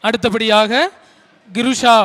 அடுத்தபடியாக கிருஷா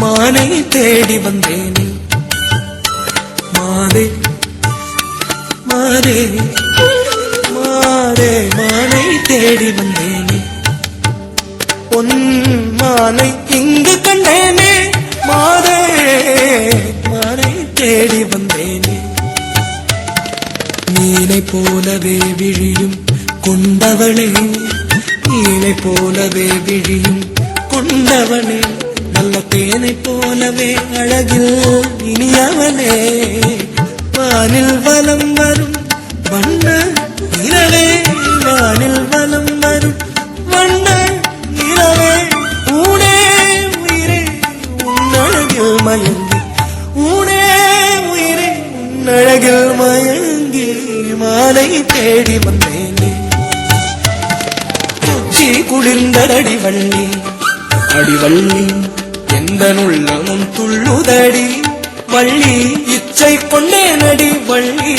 மானை தேடி வந்தேனே மாதே மாதே மாதே மானை தேடி வந்தேனே பொன் மானை இங்கு கண்டேனே மாதே மானை தேடி வந்தேனே நீனை போலவே விழியும் கொண்டவளே நீனை போலவே விழியும் கொண்டவளே நல்ல தேனை போலவே அழகில் இனியவனே வானில் வலம் வரும் வண்ண இரவே வானில் வலம் வரும் வண்ண இரவே ஊனே உயிரே உன்னழகில் மயங்கி ஊனே உயிரே உன்னழகில் மயங்கி மாலை தேடி வந்தேனே உச்சி குளிர்ந்ததடி வள்ளி அடிவள்ளி எந்த உள்ளமும் துள்ளுதடி வள்ளி இச்சை கொண்டேனடி வள்ளி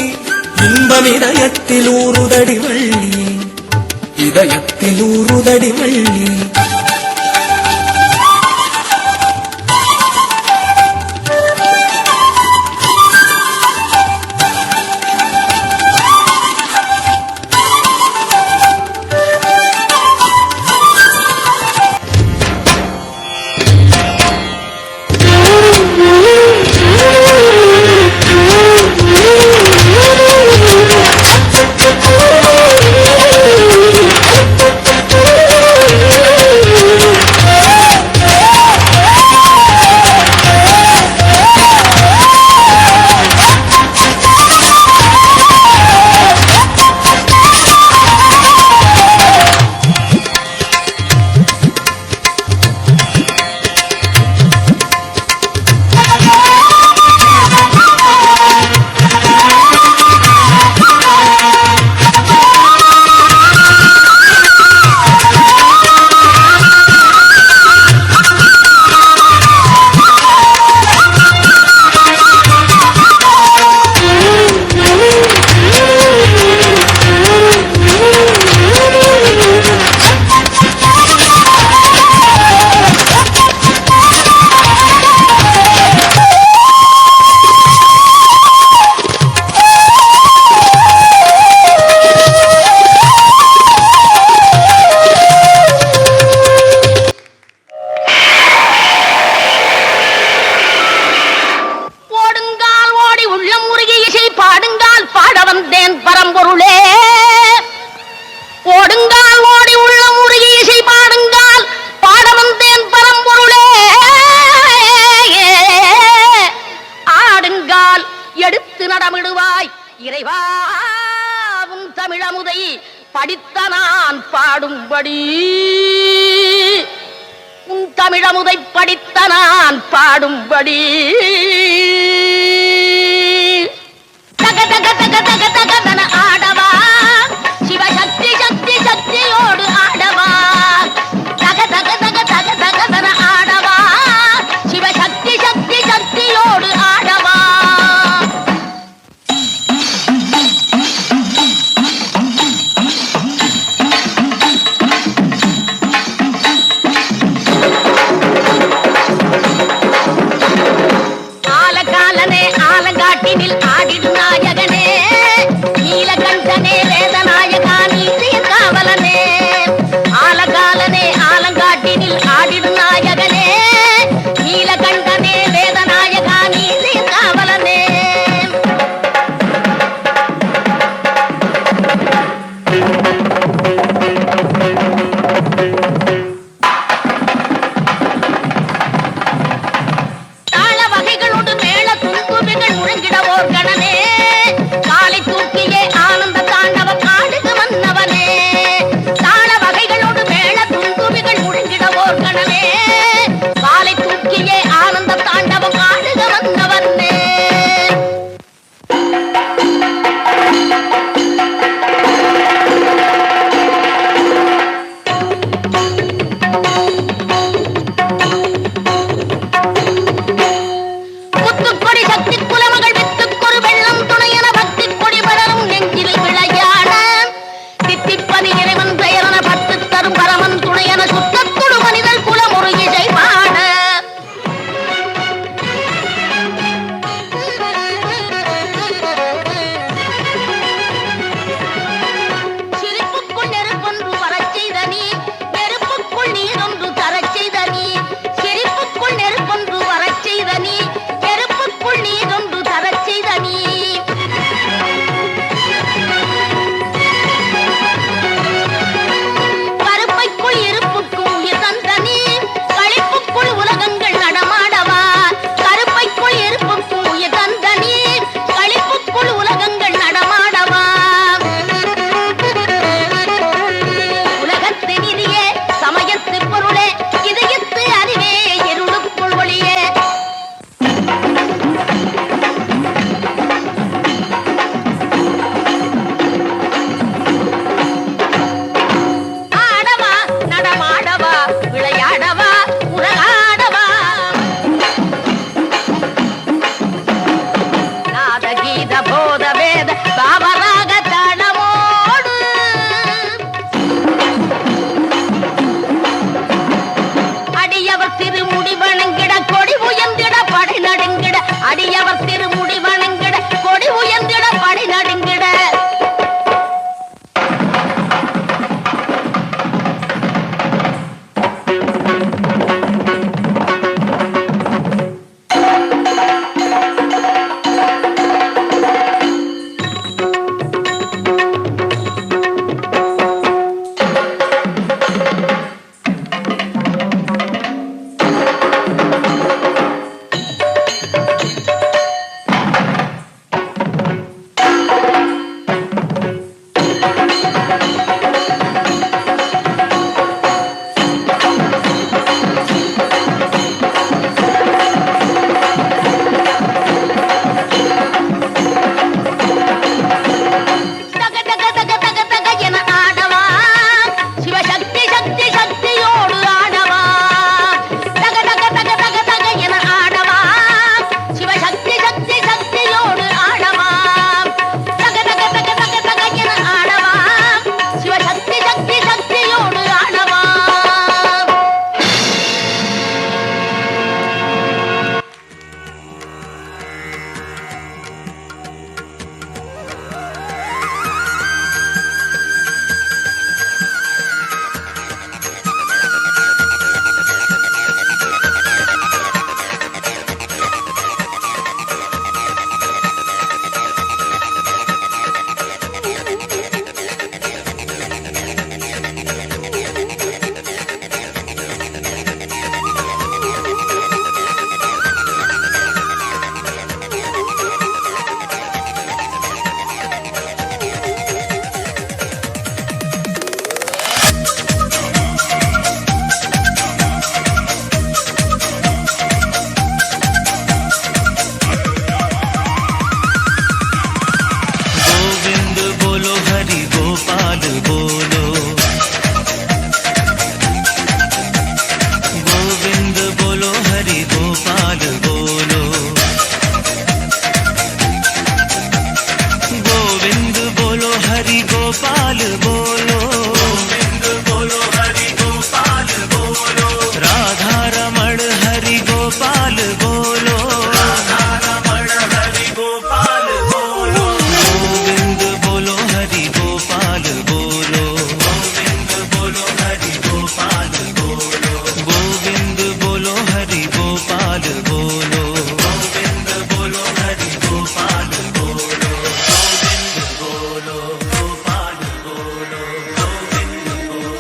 இன்பம் இதயத்தில் ஊறுதடி வள்ளி இதயத்தில் ஊறுதடி வள்ளி இறைவாவும் தமிழமுதை படித்த நான் பாடும்படி உன் தமிழமுதை படித்த நான் பாடும்படி தக தக தக தக தக தன ஆடவா சிவசக்தி சக்தி சக்தியோ गोपाल बोलो, गोविंद बोलो हरि गोपाल बोलो, राधा रमण हरि गोपाल बोलो, राधा रमण हरि गोपाल बोलो, गोविंद बोलो हरि गोपाल बोलो, गोविंद बोलो हरि गोपाल बोलो, गोविंद बोलो हरि गोपाल बोलो, गोविंद बोलो हरि गोपाल बोलो, गोविंद बोलो गोपाल बोलो, गोविंद बोलो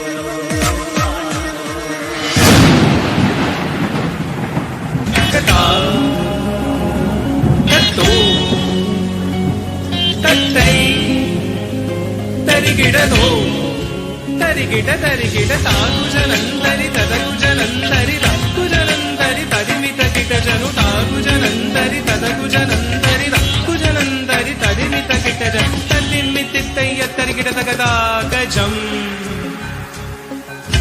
कथा कतो तत्तै तरिगिडतो तरिगिड तरिगिड ताकुजनंतरि तदकुजनंतरि तत्कुजनंतरि तदिमित किटजनु ताकुजनंतरि तदकुजनंतरि तत्कुजनंतरि तदिमित किटजन तदिमितित्तय्य तरिगिड तगदा गजम्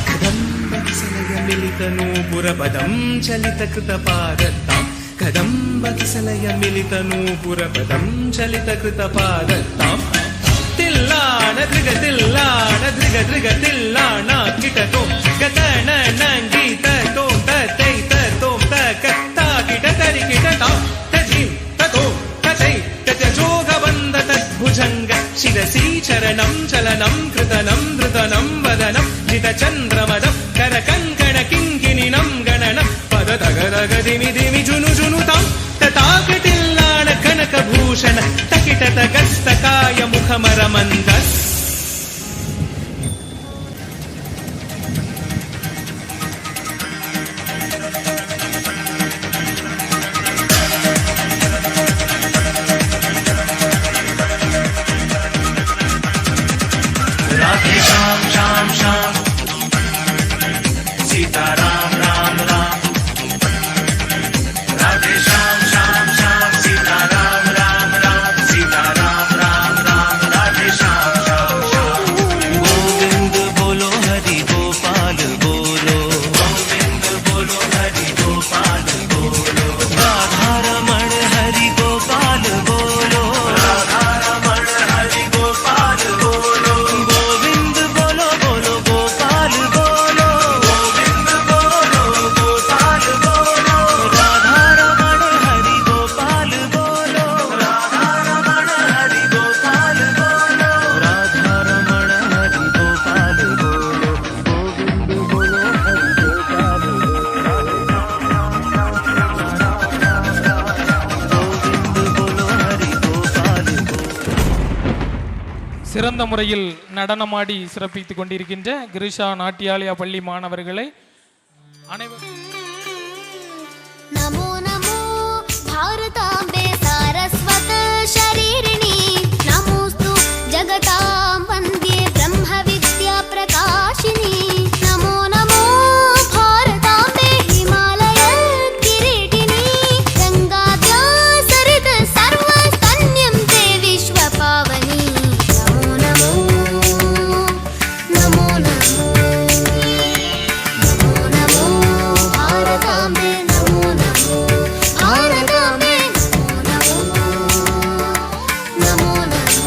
कदम्बकिसलय मिलितनूपुरपदं चलितकृतपादत्तां कदम्बकिसलय मिलितनूपुरपदं चलितकृतपादत्तां तिल्लाण दृग तिल्लाण दृग दृग तिल्लाण किटतो गतन नंगीत तो ततै ततो तकत्ता किट तरि किटता तजिं ततो ततै तजोगवन्द तद्भुजंग शिरसि चरणं चलनं कृतनं धृतनं वदनं जितचन्द्रमदं करकङ्कण किङ्किणिनं गणनं पदतगदगदिमि दिमि जुनु जुनुतां तताकटिल्लाण कनकभूषण तकिटतगस्तकाय मुखमरमन्दस् राधे श्याम श्याम श्याम सीता राम राम राम राधे श्याम श्याम श्याम सीता राम राम राम सीता राम राम राम राधे श्याम श्याम श्याम गोविंद बोलो हरि गोपाल बोलो गोविंद बोलो हरि गोपाल बोलो राधा रमण हरि गोपाल बोलो राधा रमण हरि गोपाल बोलो गोविंद बोलो बोलो गोपाल बोलो गोविंद बोलो गोपाल बोलो राधा रमण हरि गोपाल बोलो राधा रमण हरि गोपाल बोलो राधा रमण हरि गोपाल बोलो गोविंद बोलो हरि गोपाल गोविंद बोलो हरि गोपाल சிறந்த முறையில் நடனமாடி சிறப்பித்துக் கொண்டிருக்கின்ற கிருஷா நாட்டியாலயா பள்ளி மாணவர்களை அனைவரும் नमो नमो भारताम्बे सारस्वत शरीरिणी नमोस्तु जगतां वन्द्ये ब्रह्म विद्या प्रकाशिनी नमो नमो भारताम्बे हिमालय किरीटिनी गङ्गाद्या सरित सर्वस्तन्यं ते विश्वपावनी नमो नमो नमो नमो नमो नमो भारताम्बे नमो नमो भारताम्बे नमो नमो नमो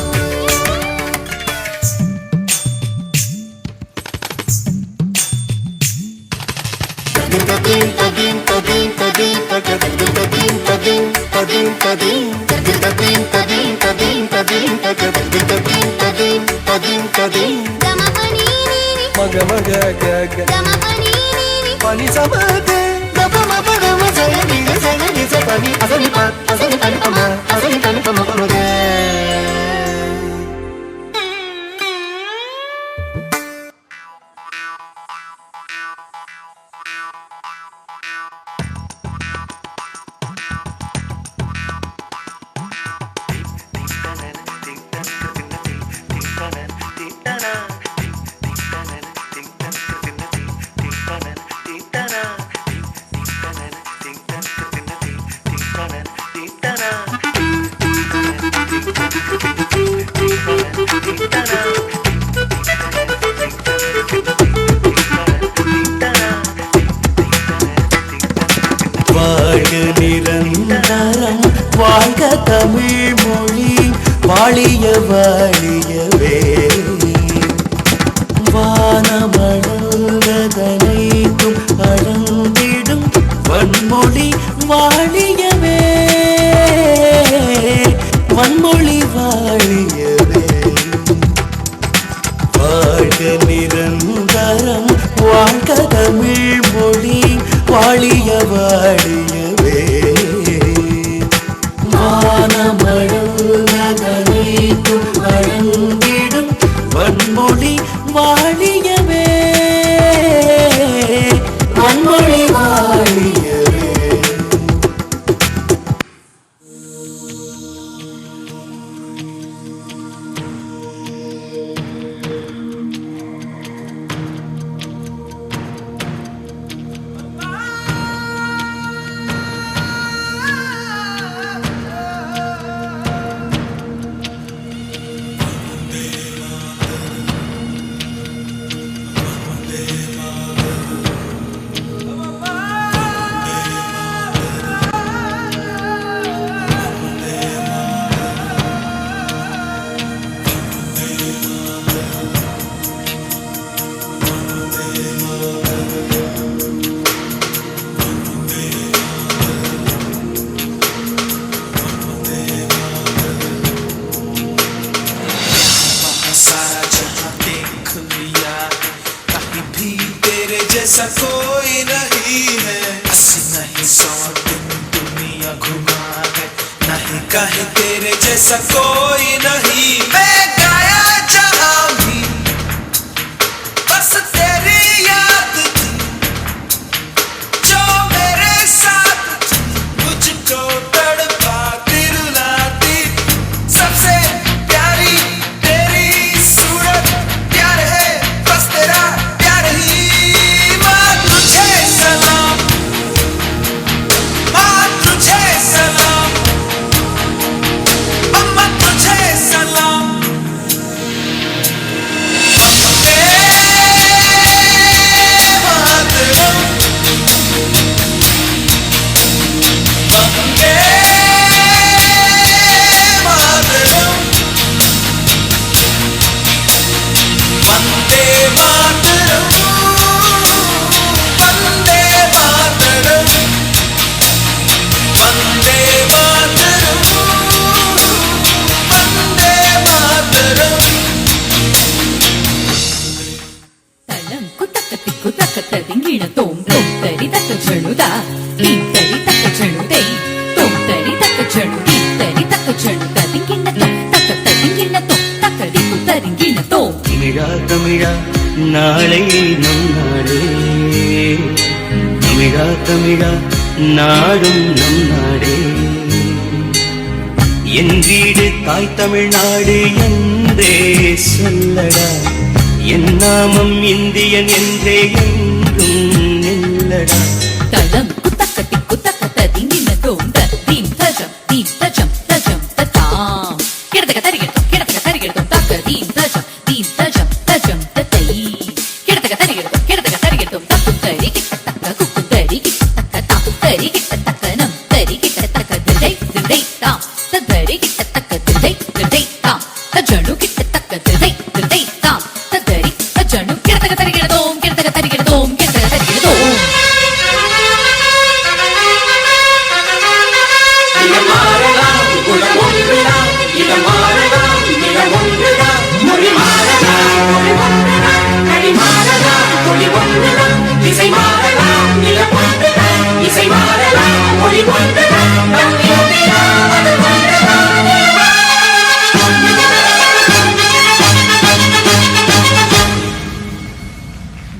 गमपनी मग मग ग ग गमपनी पानी समग गम पदम सगनि सगनि सपनि असनि प असनि पनि पम असनि पनि पम पम ग வாழ்க நிரந்தரம் வாழ்க தமிழ் மொழி வாழிய வாழியவே வாழ்க நிரந்தரம் வாழ்க தமிழ் மொழி வாழிய வாழியவே வானமழகும் வழங்கிடும் வன்மொழி வாழியவே வன்மொழி வாழியவே. जैसा कोई नहीं है, अस्सी नहीं 100 दिन दुनिया घुमा है, नहीं कहे तेरे जैसा कोई नहीं। मैं गाया जहां भी बस तेरी याद थी, जो मेरे साथ थी, मुझको तड़पाती रुलाती। सबसे प्यारी तेरी सूरत, प्यार है बस तेरा प्यार ही। தமிழா தமிழா நாளை நம் நாடே, தமிழா தமிழா நாடும் நம் நாடே. என் வீடு தாய் தமிழ்நாடு என்றே சொல்லடா, என் நாமம் இந்தியன் என்றே என்றும் நில்லடா. தடம் குத்தக்க திக்குத்தக்க ததிங்கின தோம் தீம் தஜம் தஜம் ததாம் கிடதக தரிகிடதும் தக்க தீம் தஜம் தஜம் ததை கிடதக தரிகிடதும் தக்கு தரி கிட்டத்தக்க குக்கு தரி கிட்டத்தக்க தாம் தரி கிட்டத்தக்க நம் தரி கிட்டத்தக்க திதை திதை தாம் தரி கிட்டத்தக்க திதை திதை தாம் தஜனு கிட்டத்தக்க திதை திதை தாம் தரி தஜனு கிடதக தரிகிடதும் கிடதக தரிகிடதும் கிடதக தரிகிடதும்.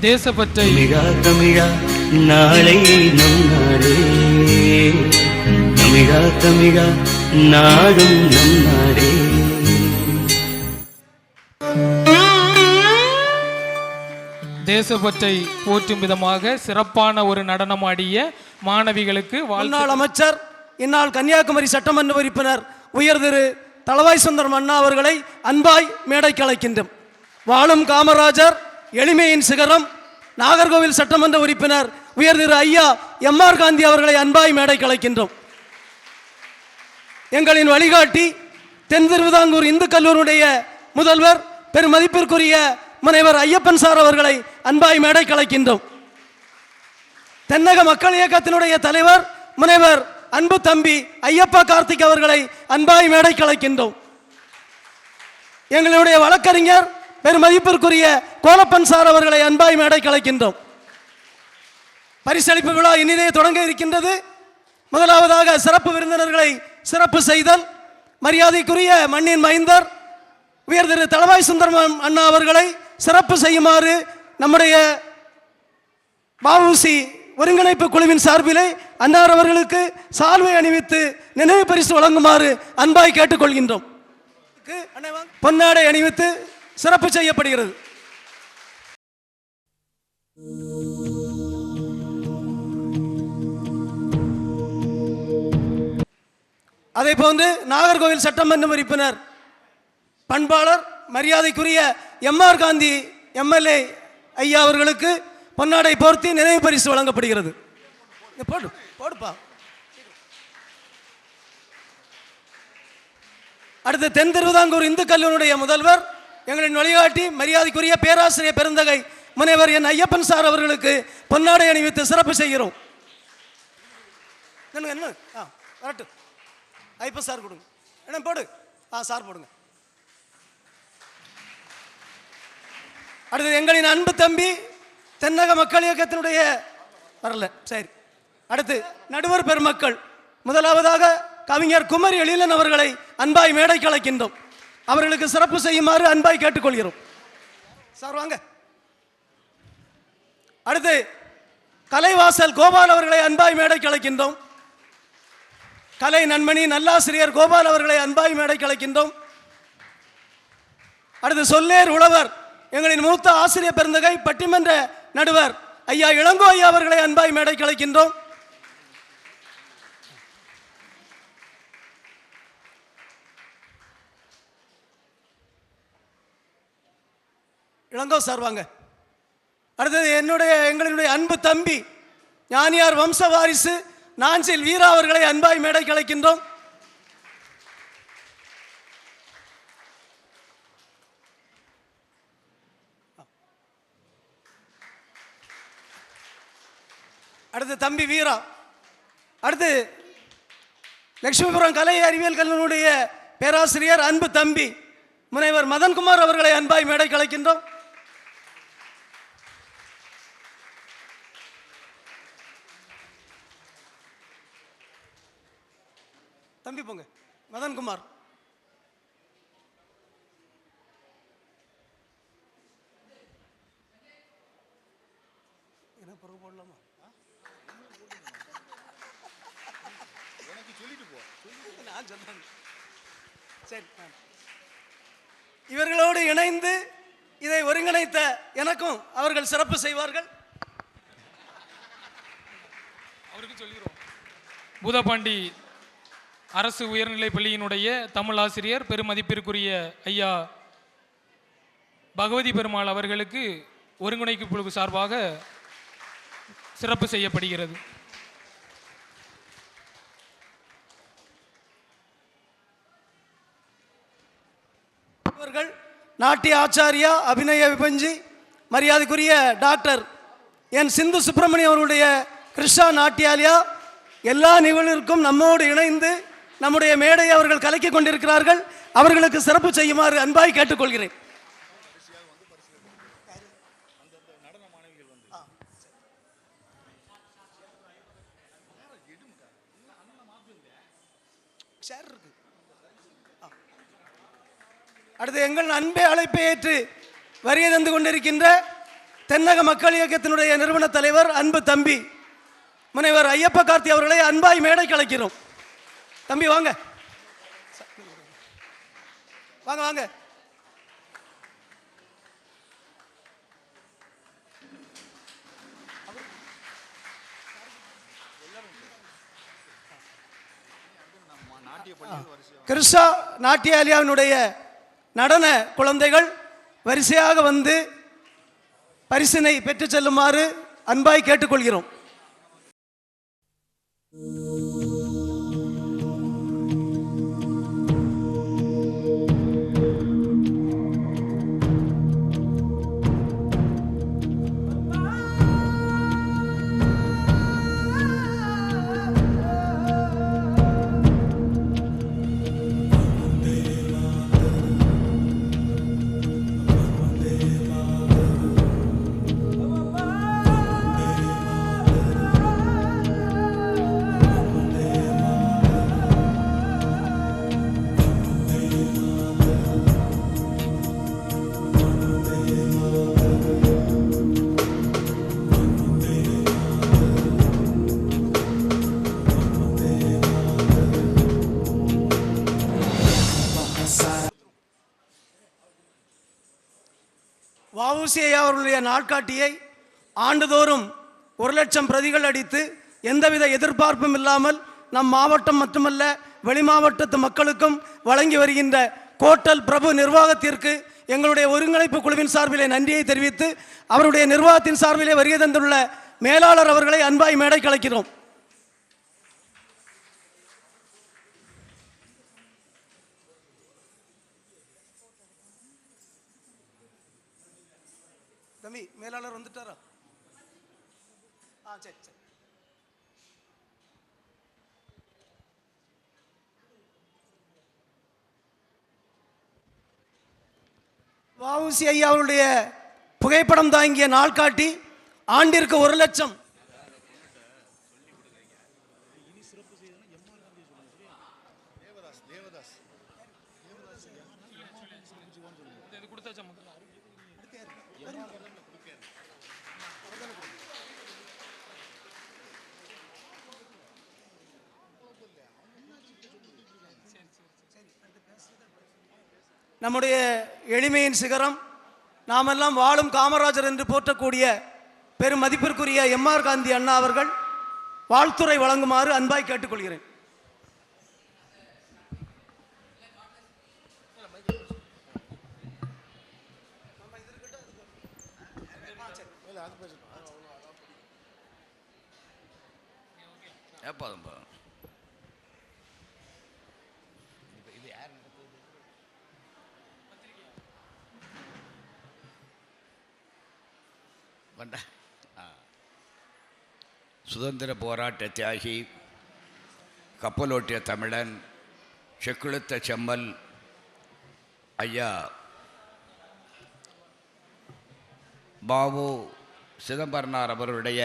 தேசப்பற்றை தமிழா தமிழா நாளை நம் நாடே, தமிழா தமிழா நாடும் நம் நாடே. தேசப்பற்றை போற்றும் விதமாக சிறப்பான ஒரு நடனமாடிய மாணவிகளுக்கு முன்னாள் அமைச்சர் இந்நாள் கன்னியாகுமரி சட்டமன்ற உறுப்பினர் உயர் திரு தளவாய் சுந்தரம் அண்ணா அவர்களை அன்பாய் மேடைக்கு அழைக்கின்றோம். வாழும் காமராஜர் எளிமையின் சிகரம் நாகர்கோவில் சட்டமன்ற உறுப்பினர் உயர் திரு ஐயா MR காந்தி அவர்களை அன்பாய் மேடைக்கு அழைக்கின்றோம். எங்களின் வழிகாட்டி தென் திருவிதாங்கூர் இந்து கல்லூரியுடைய முதல்வர் பெருமதிப்பிற்குரிய முனைவர் ஐயப்பன் சார் அவர்களை அன்பாய் மேடைக்கு அழைக்கின்றோம். தென்னக மக்கள் இயக்கத்தினுடைய தலைவர் முனைவர் அன்பு தம்பி ஐயப்பா கார்த்திக் அவர்களை அன்பாய் மேடைக்கு அழைக்கின்றோம். எங்களுடைய வழக்கறிஞர் பெருமதிப்பிற்குரிய கோலப்பன் சார் அவர்களை அன்பாய் மேடை கலைக்கின்றோம். பரிசளிப்பு விழா இனிதே தொடங்க இருக்கின்றது. முதலாவதாக சிறப்பு விருந்தினர்களை சிறப்பு செய்தல். மரியாதைக்குரிய மண்ணின் மைந்தர் உயர் திரு தளவாய் சுந்தரம் அண்ணா அவர்களை சிறப்பு செய்யுமாறு நம்முடைய வஉசி ஒருங்கிணைப்பு குழுவின் சார்பிலே அன்னார் அவர்களுக்கு சால்வை அணிவித்து நினைவு பரிசு வழங்குமாறு அன்பாய் கேட்டுக்கொள்கின்றோம். பொன்னாடை அணிவித்து சிறப்பு செய்யப்படுகிறது. அதே போன்று நாகர்கோவில் சட்டமன்ற உறுப்பினர் பண்பாளர் மரியாதைக்குரிய எம்ஆர் காந்தி எம்எல்ஏ ஐயா அவர்களுக்கு பொன்னாடை போர்த்தி நினைவு பரிசு வழங்கப்படுகிறது. போடுப்பா. அடுத்து தென் திருவிதாங்கூர் இந்து கல்லூரியுடைய முதல்வர் எங்களின் வழிகாட்டி மரியாதைக்குரிய பேராசிரியர் பெருந்தகை முனைவர் என் ஐயப்பன் சார் அவர்களுக்கு பொன்னாடை அணிவித்து சிறப்பு செய்கிறோம். என்ன வரட்டு ஐப்பன் சார் கொடுங்க. என்ன போடு. சார் போடுங்க. அடுத்து எங்களின் அன்பு தம்பி தென்னக மக்கள் இயக்கத்தினுடைய வரல. சரி, அடுத்து நடுவர் பெருமக்கள். முதலாவதாக கவிஞர் குமரி எழிலன் அவர்களை அன்பாய் மேடைக்கு அழைக்கின்றோம். அவர்களுக்கு சிறப்பு செய்யுமாறு அன்பாய் கேட்டுக்கொள்கிறோம். சார் வாங்க. அடுத்து கலைவாசல் கோபால் அவர்களை அன்பாய் மேடைக்கு அழைக்கின்றோம். கலை நன்மணி நல்லாசிரியர் கோபால் அவர்களை அன்பாய் மேடைக்கு அழைக்கின்றோம். அடுத்து சொல்லேர் உழவர் எங்களின் மூத்த ஆசிரியர் பெருந்தகை பட்டிமன்ற நடுவர் ஐயா இளங்கோ ஐயா அவர்களை அன்பாய் மேடைக்கு அழைக்கின்றோம். இளங்கோ சார் வாங்க. அடுத்தது எங்களுடைய அன்பு தம்பி ஞானியார் வம்ச வாரிசு நாஞ்சில் வீரா அவர்களை அன்பாய் மேடைக்கு அழைக்கின்றோம். அடுத்து தம்பி வீரா. அடுத்து லட்சுமிபுரம் கலை அறிவியல் கல்லூரியுடைய பேராசிரியர் அன்பு தம்பி முனைவர் மதன்குமார் அவர்களை அன்பாய் மேடைக்கு அழைக்கின்றோம். தம்பி போங்க. மதன்குமார். என்ன பிறகு போடலாமா? நான் சொல்றேன். சரி, இவர்களோடு இணைந்து இதை ஒருங்கிணைத்த எனக்கும் அவர்கள் சிறப்பு செய்வார்கள். அவருக்கு சொல்கிறோம். பூதப்பாண்டி அரசு உயர்நிலைப் பள்ளியினுடைய தமிழ் ஆசிரியர் பெருமதிப்பிற்குரிய ஐயா பகவதி பெருமாள் அவர்களுக்கு ஒருங்கிணைப்பு குழு சார்பாக சிறப்பு செய்யப்படுகிறது. அவர்கள் நாட்டிய ஆச்சாரியா அபிநய விபஞ்சி மரியாதைக்குரிய டாக்டர் என் சிந்து சுப்பிரமணியம் அவர்களுடைய கிருஷ்ணா நாட்டியாலயா எல்லா நிகழ்விற்கும் நம்மோடு இணைந்து நம்முடைய மேடையை அவர்கள் கலக்கிக் கொண்டிருக்கிறார்கள். அவர்களுக்கு சிறப்பு செய்யுமாறு அன்பாய் கேட்டுக்கொள்கிறேன். அடுத்து எங்கள் அன்பை அழைப்பை ஏற்று வருகை தந்து கொண்டிருக்கின்ற தென்னக மக்கள் இயக்கத்தினுடைய நிறுவன தலைவர் அன்பு தம்பி முனைவர் ஐயப்ப கார்த்தி அவர்களை அன்பாய் மேடைக்கு அழைக்கிறோம். தம்பி வாங்க வாங்க வாங்க. கிருஷ்ணா நாட்டியாலயாவினுடைய நடன குழந்தைகள் வரிசையாக வந்து பரிசினை பெற்றுச் செல்லுமாறு அன்பாய் கேட்டுக்கொள்கிறோம். வஉசி ஐயா அவர்களுடைய நாட்காட்டியை ஆண்டுதோறும் 1,00,000 பிரதிகள் அடித்து எந்தவித எதிர்பார்ப்பும் இல்லாமல் நம் மாவட்டம் மட்டுமல்ல வெளி மாவட்டத்து மக்களுக்கும் வழங்கி வருகின்ற கோட்டல் பிரபு நிர்வாகத்திற்கு எங்களுடைய ஒருங்கிணைப்பு குழுவின் சார்பிலே நன்றியை தெரிவித்து அவருடைய நிர்வாகத்தின் சார்பிலே வருகை தந்துள்ள மேலாளர் அவர்களை அன்பாய் மேடை கலைக்கிறோம். தம்பி மேலாளர் வந்துட்டாரா? சரி சரி. வஉசி ஐயா அவருடைய புகைப்படம் தாங்கிய நாள்காட்டி ஆண்டிற்கு 1,00,000. நம்முடைய எளிமையின் சிகரம், நாமெல்லாம் வாழும் காமராஜர் என்று போற்றக்கூடிய பெரும் மதிப்பிற்குரிய எம்ஆர் காந்தி அண்ணா அவர்கள் வாழ்த்துரை வழங்குமாறு அன்பாய் கேட்டுக்கொள்கிறேன். சுதந்திர போராட்ட தியாகி, கப்பலோட்டிய தமிழன், செக்குழுத்த செம்மல் ஐயா பாபு சிதம்பரனார் அவருடைய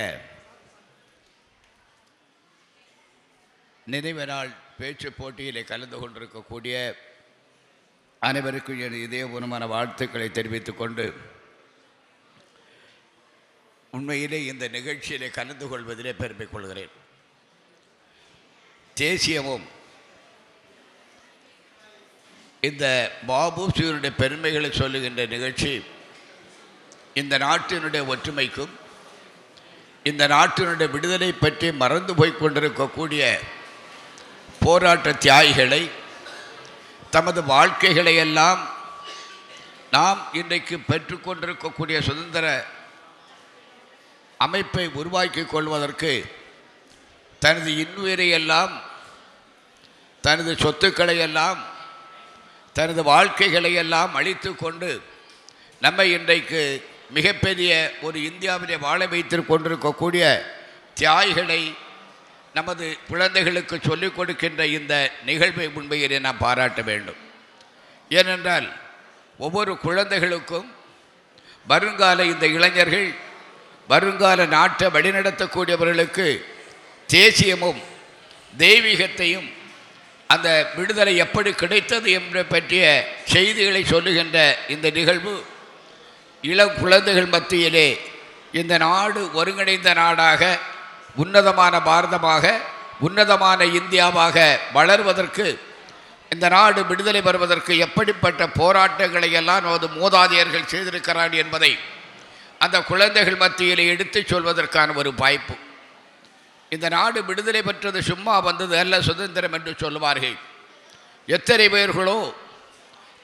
நினைவு நாள் பேச்சு போட்டியிலே கலந்து கொண்டிருக்கக்கூடிய அனைவருக்கும் என் இதயபூர்வமான வாழ்த்துக்களை தெரிவித்துக் கொண்டு, உண்மையிலே இந்த நிகழ்ச்சியிலே கலந்து கொள்வதிலே பெருமை கொள்கிறேன். தேசியமும் இந்த பாபுசியுடைய பெருமைகளை சொல்லுகின்ற நிகழ்ச்சி இந்த நாட்டினுடைய ஒற்றுமைக்கும் இந்த நாட்டினுடைய விடுதலை பற்றி மறந்து போய் கொண்டிருக்கக்கூடிய போராட்ட தியாகிகளை, தமது வாழ்க்கைகளை எல்லாம் நாம் இன்றைக்கு பெற்றுக்கொண்டிருக்கக்கூடிய சுதந்திர அமைப்பை உருவாக்கி கொள்வதற்கு தனது இன்னுயிரை எல்லாம், தனது சொத்துக்களை எல்லாம், தனது வாழ்க்கைகளை எல்லாம் அழித்து கொண்டு நம்மை இன்றைக்கு மிகப்பெரிய ஒரு இந்தியாவிலே வாழ வைத்து கொண்டிருக்கக்கூடிய தியாகிகளை நமது குழந்தைகளுக்கு சொல்லிக் கொடுக்கின்ற இந்த நிகழ்வை உண்மையிலே நாம் பாராட்ட வேண்டும். ஏனென்றால் ஒவ்வொரு குழந்தைகளுக்கும் வருங்கால இந்த இளைஞர்கள், வருங்கால நாட்டை வழிநடத்தக்கூடியவர்களுக்கு தேசியமும் தெய்வீகத்தையும் அந்த விடுதலை எப்படி கிடைத்தது என்பதை பற்றிய செய்திகளை சொல்லுகின்ற இந்த நிகழ்வு இளம் குழந்தைகள் மத்தியிலே இந்த நாடு ஒருங்கிணைந்த நாடாக, உன்னதமான பாரதமாக, உன்னதமான இந்தியாவாக வளர்வதற்கு, இந்த நாடு விடுதலை பெறுவதற்கு எப்படிப்பட்ட போராட்டங்களை எல்லாம் நமது மூதாதையர்கள் செய்திருக்கிறார்கள் என்பதை அந்த குழந்தைகள் மத்தியில் எடுத்துச் சொல்வதற்கான ஒரு வாய்ப்பு. இந்த நாடு விடுதலை பெற்றது சும்மா வந்தது அல்ல, சுதந்திரம் என்று சொல்லுவார்கள். எத்தனை பேர்களோ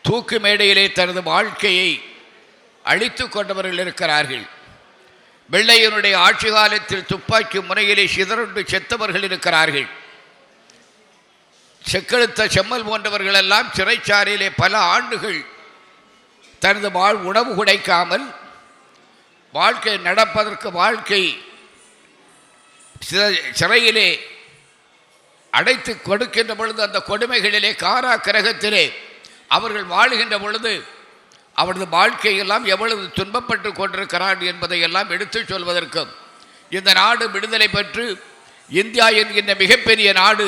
தூக்கு மேடையிலே தனது வாழ்க்கையை அழித்து கொண்டவர்கள் இருக்கிறார்கள். வெள்ளையனுடைய ஆட்சி காலத்தில் துப்பாக்கி முனையிலே சிதறுண்டு செத்தவர்கள் இருக்கிறார்கள். செக்கெழுத்த செம்மல் போன்றவர்கள் எல்லாம் சிறைச்சாலையிலே பல ஆண்டுகள் தனது உணவு குடைக்காமல் வாழ்க்கை நடப்பதற்கு வாழ்க்கை சிறையிலே அடைத்து கொடுக்கின்ற பொழுது, அந்த கொடுமைகளிலே காரா கிரகத்திலே அவர்கள் வாழுகின்ற பொழுது அவரது வாழ்க்கையெல்லாம் எவ்வளவு துன்பப்பட்டு கொண்டிருக்கிறார் என்பதையெல்லாம் எடுத்துச் சொல்வதற்கும், இந்த நாடு விடுதலை பெற்று இந்தியா என்கின்ற மிகப்பெரிய நாடு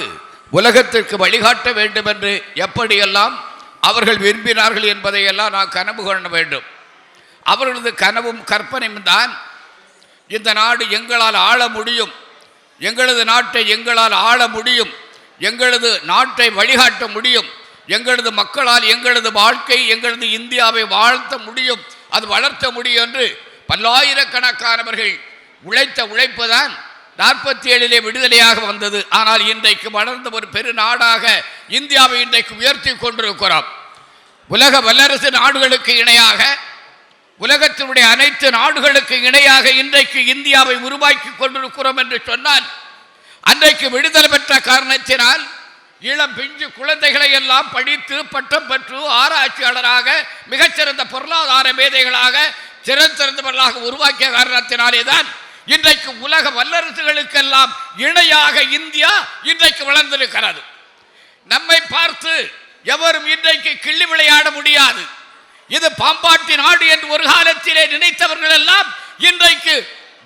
உலகத்திற்கு வழிகாட்ட வேண்டும் என்று எப்படியெல்லாம் அவர்கள் விரும்பினார்கள் என்பதையெல்லாம் நான் கனவு காண வேண்டும். அவர்களது கனவும் கற்பனையும் தான் இந்த நாடு எங்களால் ஆள முடியும், எங்களது நாட்டை எங்களால் ஆள முடியும், எங்களது நாட்டை வழிகாட்ட முடியும், எங்களது மக்களால் எங்களது வாழ்க்கை எங்களது இந்தியாவை வாழ்த்த முடியும், அது வளர்த்த முடியும் என்று பல்லாயிரக்கணக்கானவர்கள் உழைத்த உழைப்பு தான் 47 விடுதலையாக வந்தது. ஆனால் இன்றைக்கு வளர்ந்த ஒரு பெரு நாடாக இந்தியாவை இன்றைக்கு உயர்த்தி கொண்டிருக்கிறோம். உலக வல்லரசு நாடுகளுக்கு இணையாக, உலகத்தினுடைய அனைத்து நாடுகளுக்கு இணையாக இன்றைக்கு இந்தியாவை உருவாக்கி கொண்டிருக்கிறோம் என்று சொன்னால், அன்றைக்கு விடுதலை பெற்ற காரணத்தினால் இளம் பிஞ்சு குழந்தைகளை எல்லாம் படித்து பட்டம் பெற்று ஆராய்ச்சியாளராக மிகச்சிறந்த பொருளாதார மேதைகளாக சிறந்திருந்தவர்களாக உருவாக்கிய காரணத்தினாலே தான் இன்றைக்கு உலக வல்லரசுகளுக்கெல்லாம் இணையாக இந்தியா இன்றைக்கு வளர்ந்திருக்கிறது. நம்மை பார்த்து எவரும் இன்றைக்கு கிள்ளி விளையாட முடியாது. இது பாம்பாட்டி நாடு என்று ஒரு காலத்திலே நினைத்தவர்கள் எல்லாம் இன்றைக்கு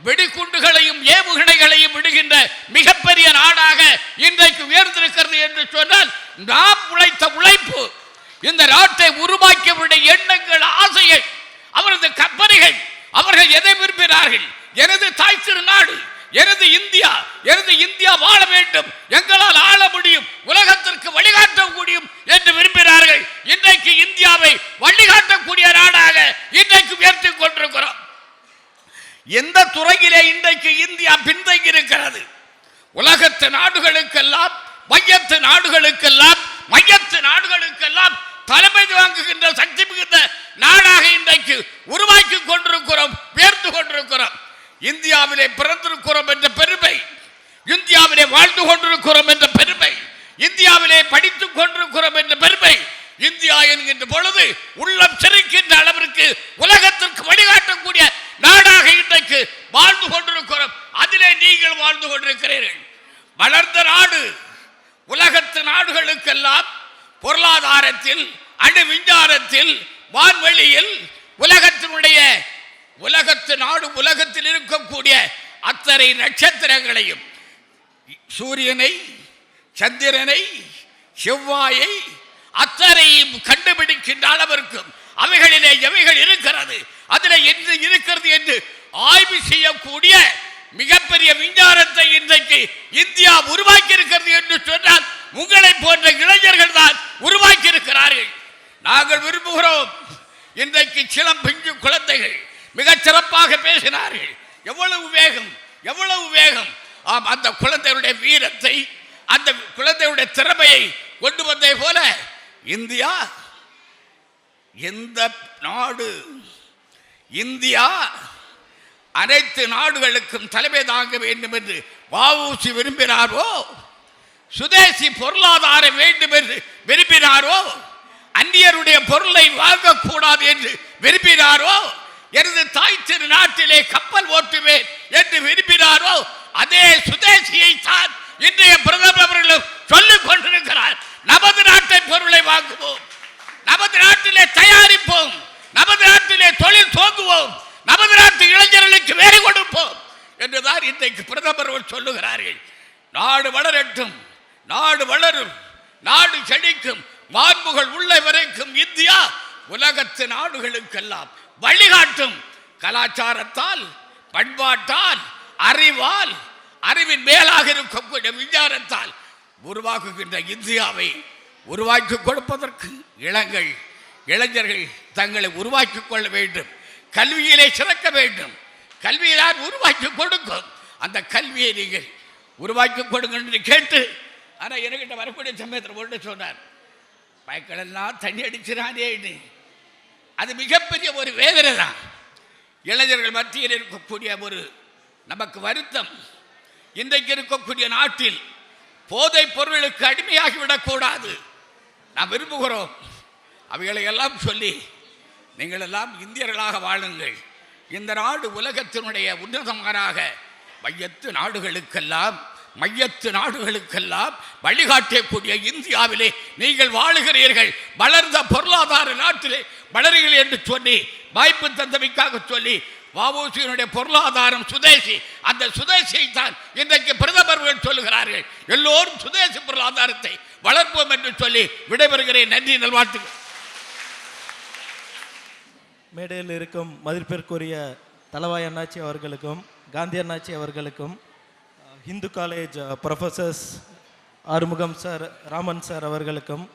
வெடிகுண்டுகளையும் ஏவுகணைகளையும் விடுகின்ற மிகப்பெரிய நாடாக இன்றைக்கு உயர்ந்திருக்கிறது என்று சொன்னால், நாம் உழைத்த உழைப்பு, இந்த நாட்டை உருவாக்கியவருடைய எண்ணங்கள், ஆசைகள், அவரது கற்பனைகள், அவர்கள் எதை விரும்பினார்கள்? எனது தாய் திருநாடு, எனது இந்தியா, எனது இந்தியா வாழ வேண்டும், எங்களால் ஆள முடியும், உலகத்திற்கு வழிகாட்ட முடியும் என்று விரும்பினார்கள். இன்றைக்கு இந்தியாவை வழிகாட்டக்கூடிய நாடாக இன்றைக்கு உயர்த்தி கொண்டிருக்கிறோம். எந்த துறையிலே இன்றைக்கு இந்தியா பின்தங்கி இருக்கிறது? உலகத்து நாடுகளுக்கெல்லாம், மையத்து நாடுகளுக்கெல்லாம், மையத்து நாடுகளுக்கெல்லாம் தலைமை வாங்குகின்ற சக்தி மிகுந்த நாடாக இன்றைக்கு உருவாக்கி கொண்டிருக்கிறோம், உயர்ந்து கொண்டிருக்கிறோம். இந்தியாவிலே பிறந்திருக்கிறோம் என்ற பெருமை, இந்தியாவிலே வாழ்ந்து கொண்டிருக்கிறோம் என்ற பெருமை, இந்தியாவிலே படித்துக் கொண்டிருக்கிறோம் என்ற பெருமை, இந்தியா என்கின்ற பொழுது உள்ளம் சிரிக்கின்ற அளவிற்கு உலகத்திற்கு வழிகாட்டக்கூடிய நாடாக இன்றைக்கு வாழ்ந்து கொண்டிருக்கிறோம். அதிலே நீங்கள் வாழ்ந்து கொண்டிருக்கிறீர்கள். வளர்ந்த நாடு, உலகத்து நாடுகளுக்கெல்லாம் பொருளாதாரத்தில், அணு விஞ்ஞானத்தில், வான்வெளியில் உலகத்து நாடு, உலகத்தில் இருக்கக்கூடிய அத்தனை நட்சத்திரங்களையும், சூரியனை, சந்திரனை, செவ்வாயை அத்தனையும் கண்டுபிடிக்கின்ற அளவிற்கும் அவைகளிலே எவைகள் இருக்கிறது, அதில் என்ன இருக்கிறது என்று ஆய்வு செய்யக்கூடிய மிகப்பெரிய விஞ்ஞானத்தை இன்றைக்கு இந்தியா உருவாக்கி இருக்கிறது என்று சொன்னால், உங்களை போன்ற இளைஞர்கள் தான் உருவாக்கி இருக்கிறார்கள். நாங்கள் விரும்புகிறோம். இன்றைக்கு சிலம் பிஞ்சு குழந்தைகள் மிகச் சிறப்பாக பேசினார்கள். எவ்வளவு வேகம், எவ்வளவு வேகம்! ஆம், அந்த குழந்தையுடைய வீரத்தை, அந்த குழந்தையுடைய திறமையை கொண்டு வந்ததை போல இந்தியா, எந்த நாடு, இந்தியா அனைத்து நாடுகளுக்கும் தலைமை தாங்க வேண்டும் என்று வ.உ.சி விரும்பினாரோ, சுதேசி பொருளாதாரம் வேண்டும் என்று விரும்பினாரோ, அந்நியருடைய பொருளை வாங்கக்கூடாது என்று விரும்பினாரோ, எனது தாய் திரு நாட்டிலே கப்பல் ஓட்டுவேன் என்று விரும்பினாரோ, அதே சுதேசியை தான் இன்றைய பிரதமர் அவர்களும் சொல்லிக் கொண்டிருக்கிறார். நமது நாட்டை பொருளை வாங்குவோம், நமது நாட்டிலே தயாரிப்போம், நமது நாட்டிலே தொழில் துவங்குவோம், நமது நாட்டு இளைஞர்களுக்கு வேலை கொடுப்போம் என்றுதான் இன்றைக்கு பிரதமர் சொல்லுகிறார்கள். நாடு வளரட்டும், நாடு வளரும், நாடு செழிக்கும், மாண்புகள் உள்ள வரைக்கும் இந்தியா உலகத்து நாடுகளுக்கெல்லாம் வழிகாட்டும். கலாச்சாரத்தால், பண்பாட்டால், அறிவால், அறிவின் மேலாக இருக்கக்கூடிய விஞ்ஞானத்தால் உருவாக்குகின்ற இந்தியாவை உருவாக்கி கொடுப்பதற்கு இளைஞர்கள் தங்களை உருவாக்கி கொள்ள வேண்டும். கல்வியிலே சிறக்க வேண்டும். கல்வியிலார் உருவாக்கி கொடுக்கும். அந்த கல்வியை நீங்கள் உருவாக்கி கொடுங்க என்று கேட்டு, ஆனால் என்கிட்ட வரக்கூடிய சமயத்தில் ஒன்று சொன்னார், பயக்களெல்லாம் தண்ணி அடிச்சிடாதே. அது மிகப்பெரிய ஒரு வேதனை தான். இளைஞர்கள் மத்தியில் இருக்கக்கூடிய ஒரு நமக்கு வருத்தம், இன்றைக்கு இருக்கக்கூடிய நாட்டில் போதைப் பொருளுக்கு அடிமையாகிவிடக்கூடாது. நாம் விரும்புகிறோம். அவைகளை எல்லாம் சொல்லி, நீங்கள் எல்லாம் இந்தியர்களாக வாழுங்கள். இந்த நாடு உலகத்தினுடைய உன்னதமானாக மையத்து நாடுகளுக்கெல்லாம் வழிகாட்டக்கூடிய இந்தியாவிலே நீங்கள் வாழுகிறீர்கள். வளர்ந்த பொருளாதார நாட்டிலே வளருங்கள் என்று சொல்லி, வாய்ப்பு தந்தமைக்காக சொல்லி, வ.உ.சியினுடைய பொருளாதாரம் சுதேசி, அந்த சுதேசியை தான் இன்றைக்கு பிரதமர்கள் சொல்லுகிறார்கள். எல்லோரும் சுதேசி பொருளாதாரத்தை வளர்ப்போம் என்று சொல்லி விடைபெறுகிறேன். நன்றி, நல்வாழ்த்துக்கள். மேடையில் இருக்கும் மதிப்பிற்குரிய தளவாய் அண்ணாச்சி அவர்களுக்கும், காந்தி அண்ணாச்சி அவர்களுக்கும், Hindu college professors Arumugam sir, Raman sir அவர்களுக்கும்,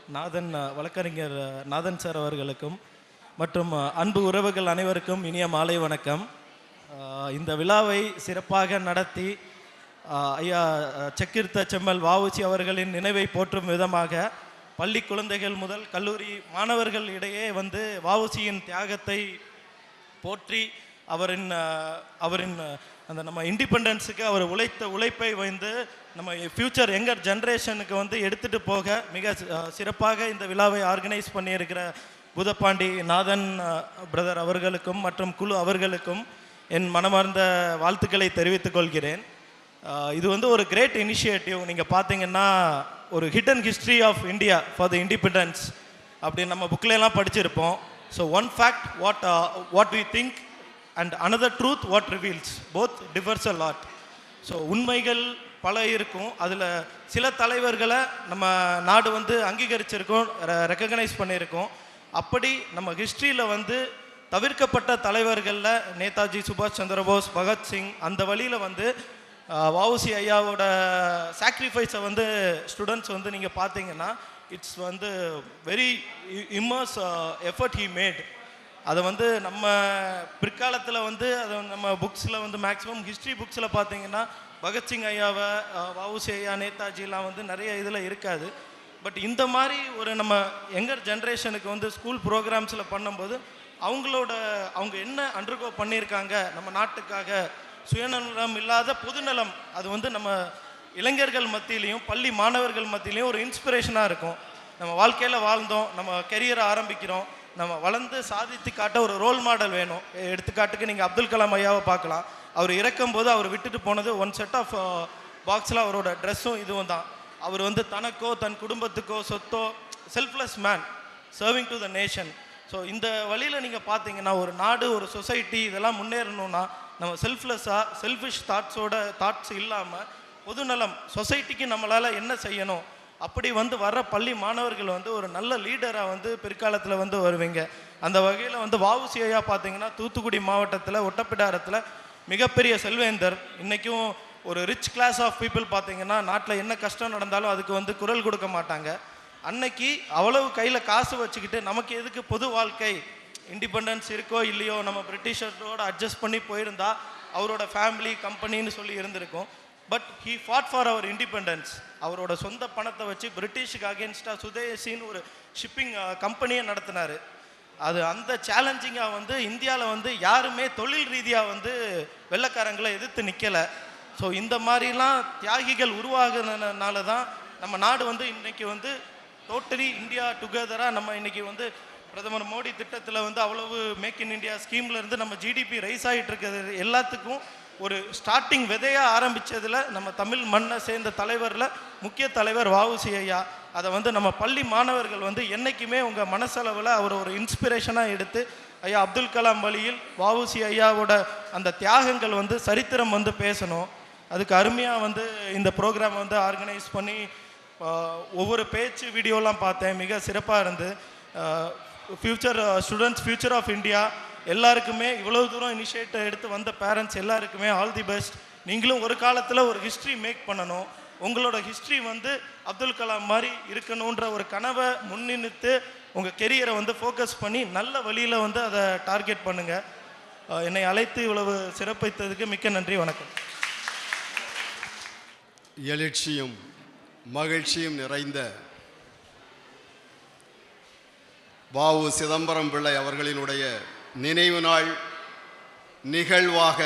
வழக்கறிஞர் நாதன் சார் அவர்களுக்கும் மற்றும் அன்பு உறவுகள் அனைவருக்கும் இனிய மாலை வணக்கம். இந்த விழாவை சிறப்பாக நடத்தி ஐயா செக்கிர்த்த செம்மல் வஉசி அவர்களின் நினைவை போற்றும் விதமாக பள்ளி குழந்தைகள் முதல் கல்லூரி மாணவர்கள் இடையே வந்து வஉசியின் தியாகத்தை போற்றி அவரின் அந்த நம்ம இண்டிபெண்டன்ஸுக்கு அவர் உழைத்த உழைப்பை வந்து நம்ம ஃப்யூச்சர் யங்கர் ஜென்ரேஷனுக்கு வந்து எடுத்துகிட்டு போக மிக சிறப்பாக இந்த விழாவை ஆர்கனைஸ் பண்ணியிருக்கிற பூதப்பாண்டி நாதன் பிரதர் அவர்களுக்கும் மற்றும் குழு அவர்களுக்கும் என் மனமார்ந்த வாழ்த்துக்களை தெரிவித்துக் கொள்கிறேன். இது வந்து ஒரு கிரேட் இனிஷியேட்டிவ். நீங்கள் பார்த்தீங்கன்னா ஒரு hidden history of India for the independence அப்படின்னு நம்ம புக்கிலெல்லாம் படிச்சிருப்போம். So one fact what we think and another truth what reveals both differs a lot. So உண்மைகள் பல இருக்கும். அதில் சில தலைவர்களை நம்ம நாடு வந்து அங்கீகரிச்சிருக்கோம், ரெக்கக்னைஸ் பண்ணியிருக்கோம். அப்படி நம்ம ஹிஸ்ட்ரியில் வந்து தவிர்க்கப்பட்ட தலைவர்களில் நேதாஜி சுபாஷ் சந்திரபோஸ், பகத்சிங், அந்த வழியில் வந்து வஉசி ஐயாவோட சாக்ரிஃபைஸை வந்து ஸ்டூடெண்ட்ஸ் வந்து நீங்கள் பார்த்தீங்கன்னா இட்ஸ் வந்து very immerse effort he made. அதை வந்து நம்ம பிற்காலத்தில் வந்து அதை நம்ம புக்ஸில் வந்து மேக்ஸிமம் ஹிஸ்ட்ரி புக்ஸில் பார்த்தீங்கன்னா பகத்சிங் ஐயாவை, வஉசி ஐயா, நேதாஜிலாம் வந்து நிறைய இதில் இருக்காது. பட் இந்த மாதிரி ஒரு நம்ம யங்கர் ஜென்ரேஷனுக்கு வந்து ஸ்கூல் ப்ரோக்ராம்ஸில் பண்ணும்போது அவங்க என்ன அண்டர்கோ பண்ணியிருக்காங்க நம்ம நாட்டுக்காக, சுயநலம் இல்லாத பொதுநலம், அது வந்து நம்ம இளைஞர்கள் மத்தியிலையும் பள்ளி மாணவர்கள் மத்தியிலையும் ஒரு இன்ஸ்பிரேஷனாக இருக்கும். நம்ம வாழ்க்கையில் வாழ்ந்தோம், நம்ம கெரியரை ஆரம்பிக்கிறோம், நம்ம வளர்ந்து சாதித்து காட்ட ஒரு ரோல் மாடல் வேணும். எடுத்துக்காட்டுக்கு நீங்கள் அப்துல் கலாம் ஐயாவை பார்க்கலாம். அவர் இறக்கும்போது அவர் விட்டுட்டு போனது ஒன் செட் ஆஃப் பாக்ஸில் அவரோட ட்ரெஸ்ஸும் இதுவும் தான். அவர் வந்து தனக்கோ தன் குடும்பத்துக்கோ சொத்தோ, selfless man serving to the nation. So இந்த வழியில் நீங்கள் பார்த்தீங்கன்னா ஒரு நாடு, ஒரு சொசைட்டி இதெல்லாம் முன்னேறணும்னா நம்ம செல்ஃபிஷ் தாட்ஸ் இல்லாமல் பொதுநலம், சொசைட்டிக்கு நம்மளால் என்ன செய்யணும், அப்படி வந்து வர்ற பள்ளி மாணவர்கள் வந்து ஒரு நல்ல லீடராக வந்து பிற்காலத்தில் வந்து வருவீங்க. அந்த வகையில் வந்து வஉசி ஐயா பார்த்தீங்கன்னா தூத்துக்குடி மாவட்டத்தில் ஒட்டப்பிடாரத்தில் மிகப்பெரிய செல்வேந்தர். இன்றைக்கும் ஒரு ரிச் கிளாஸ் ஆஃப் பீப்புள் பார்த்தீங்கன்னா நாட்டில் என்ன கஷ்டம் நடந்தாலும் அதுக்கு வந்து குரல் கொடுக்க மாட்டாங்க. அன்னைக்கு அவ்வளவு கையில் காசு வச்சுக்கிட்டு நமக்கு எதுக்கு பொது வாழ்க்கை, இண்டிபெண்டன்ஸ் இருக்கோ இல்லையோ, நம்ம பிரிட்டிஷரோட அட்ஜஸ்ட் பண்ணி போயிருந்தா அவரோட ஃபேமிலி கம்பெனின்னு சொல்லி இருந்திருக்கும். But he fought for our independence. அவரோட சொந்த பணத்தை வச்சு பிரிட்டிஷுக்கு அகேன்ஸ்டாக சுதேசின்னு ஒரு ஷிப்பிங் கம்பெனியை நடத்தினார். அது அந்த சேலஞ்சிங்காக வந்து இந்தியாவில் வந்து யாருமே தொழில் ரீதியாக வந்து வெள்ளைக்காரங்களை எதிர்த்து நிற்கலை. ஸோ இந்த மாதிரிலாம் தியாகிகள் உருவாகுனால தான் நம்ம நாடு வந்து இன்றைக்கி வந்து டோட்டலி இந்தியா டுகெதராக நம்ம இன்றைக்கி வந்து பிரதமர் மோடி திட்டத்தில் வந்து அவ்வளவு மேக் இன் இந்தியா ஸ்கீம்லேருந்து நம்ம ஜிடிபி ரைஸ் ஆகிட்டு இருக்கிறது எல்லாத்துக்கும் ஒரு ஸ்டார்டிங் விதையாக ஆரம்பித்ததில் நம்ம தமிழ் மண்ணை சேர்ந்த தலைவரில் முக்கிய தலைவர் வஉசி ஐயா. அதை வந்து நம்ம பள்ளி மாணவர்கள் வந்து என்றைக்குமே உங்கள் மனசளவில் அவர் ஒரு இன்ஸ்பிரேஷனாக எடுத்து ஐயா அப்துல் கலாம் வழியில் வஉசி ஐயாவோட அந்த தியாகங்கள் வந்து சரித்திரம் வந்து பேசணும். அதுக்கு அருமையாக வந்து இந்த ப்ரோக்ராம் வந்து ஆர்கனைஸ் பண்ணி ஒவ்வொரு பேச்சு வீடியோலாம் பார்த்தேன், மிக சிறப்பாக இருந்து. ஃபியூச்சர் ஆஃப் இந்தியா எல்லாருக்குமே இவ்வளோ தூரம் இனிஷியேட்டிவ் எடுத்து வந்த பேரண்ட்ஸ் எல்லாருக்குமே ஆல் தி பெஸ்ட். நீங்களும் ஒரு காலத்தில் ஒரு ஹிஸ்ட்ரி மேக் பண்ணணும். உங்களோட ஹிஸ்ட்ரி வந்து அப்துல் கலாம் மாதிரி இருக்கணுன்ற ஒரு கனவை முன்னிறுத்து உங்கள் கெரியரை வந்து ஃபோக்கஸ் பண்ணி நல்ல வழியில் வந்து அதை டார்கெட் பண்ணுங்கள். என்னை அழைத்து இவ்வளவு சிறப்பித்ததுக்கு மிக்க நன்றி, வணக்கம். எழுச்சியும் மகிழ்ச்சியும் நிறைந்த வஉ சிதம்பரம் பிள்ளை அவர்களினுடைய நினைவு நாள் நிகழ்வாக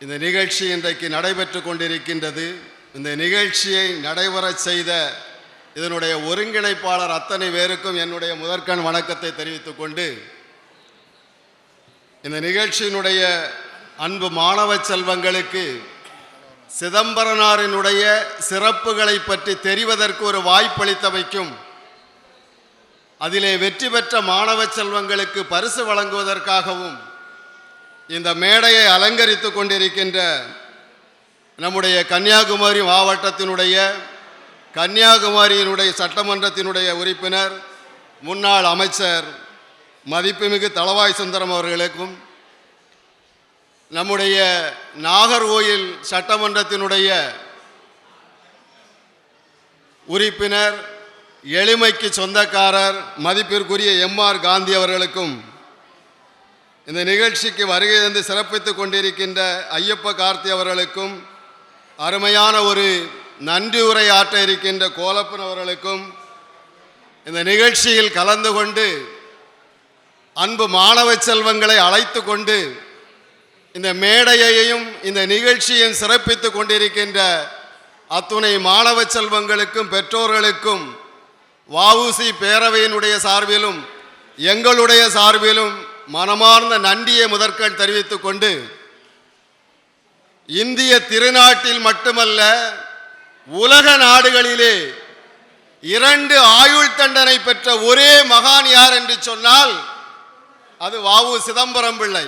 இந்த நிகழ்ச்சி இன்றைக்கு நடைபெற்று கொண்டிருக்கின்றது. இந்த நிகழ்ச்சியை நடைபெறச் செய்த இதனுடைய ஒருங்கிணைப்பாளர் அத்தனை பேருக்கும் என்னுடைய முதற்கண் வணக்கத்தை தெரிவித்துக் கொண்டு, இந்த நிகழ்ச்சியினுடைய அன்பு மாணவ செல்வங்களுக்கு சிதம்பரனாரினுடைய சிறப்புகளை பற்றி தெரிவதற்கு ஒரு வாய்ப்பளித்தமைக்கும், அதிலே வெற்றி பெற்ற மாணவ செல்வங்களுக்கு பரிசு வழங்குவதற்காகவும் இந்த மேடையை அலங்கரித்து கொண்டிருக்கின்ற நம்முடைய கன்னியாகுமரி மாவட்டத்தினுடைய கன்னியாகுமரியினுடைய சட்டமன்றத்தினுடைய உறுப்பினர் முன்னாள் அமைச்சர் மதிப்புமிகு தளவாய் சுந்தரம் அவர்களுக்கும், நம்முடைய நாகர்கோயில் சட்டமன்றத்தினுடைய உறுப்பினர், எளிமைக்கு சொந்தக்காரர் மதிப்பிற்குரிய எம்ஆர் காந்தி அவர்களுக்கும், இந்த நிகழ்ச்சிக்கு வருகை தந்து சிறப்பித்துக் கொண்டிருக்கின்ற ஐயப்ப கார்த்தி அவர்களுக்கும், அருமையான ஒரு நன்றி உரை ஆற்ற இருக்கின்ற கோலப்பன் அவர்களுக்கும், இந்த நிகழ்ச்சியில் கலந்து கொண்டு அன்பு மாணவ செல்வங்களை அழைத்து கொண்டு இந்த மேடையையும் இந்த நிகழ்ச்சியையும் சிறப்பித்துக் கொண்டிருக்கின்ற அத்துணை மாணவ செல்வங்களுக்கும் பெற்றோர்களுக்கும் வஉசி பேரவையினுடைய சார்பிலும் எங்களுடைய சார்பிலும் மனமார்ந்த நன்றியை முதற்கண் தெரிவித்துக் கொண்டு, இந்திய திருநாட்டில் மட்டுமல்ல உலக நாடுகளிலே 2 ஆயுள் தண்டனை பெற்ற ஒரே மகான் யார் என்று சொன்னால் அது வஉ சிதம்பரம் பிள்ளை.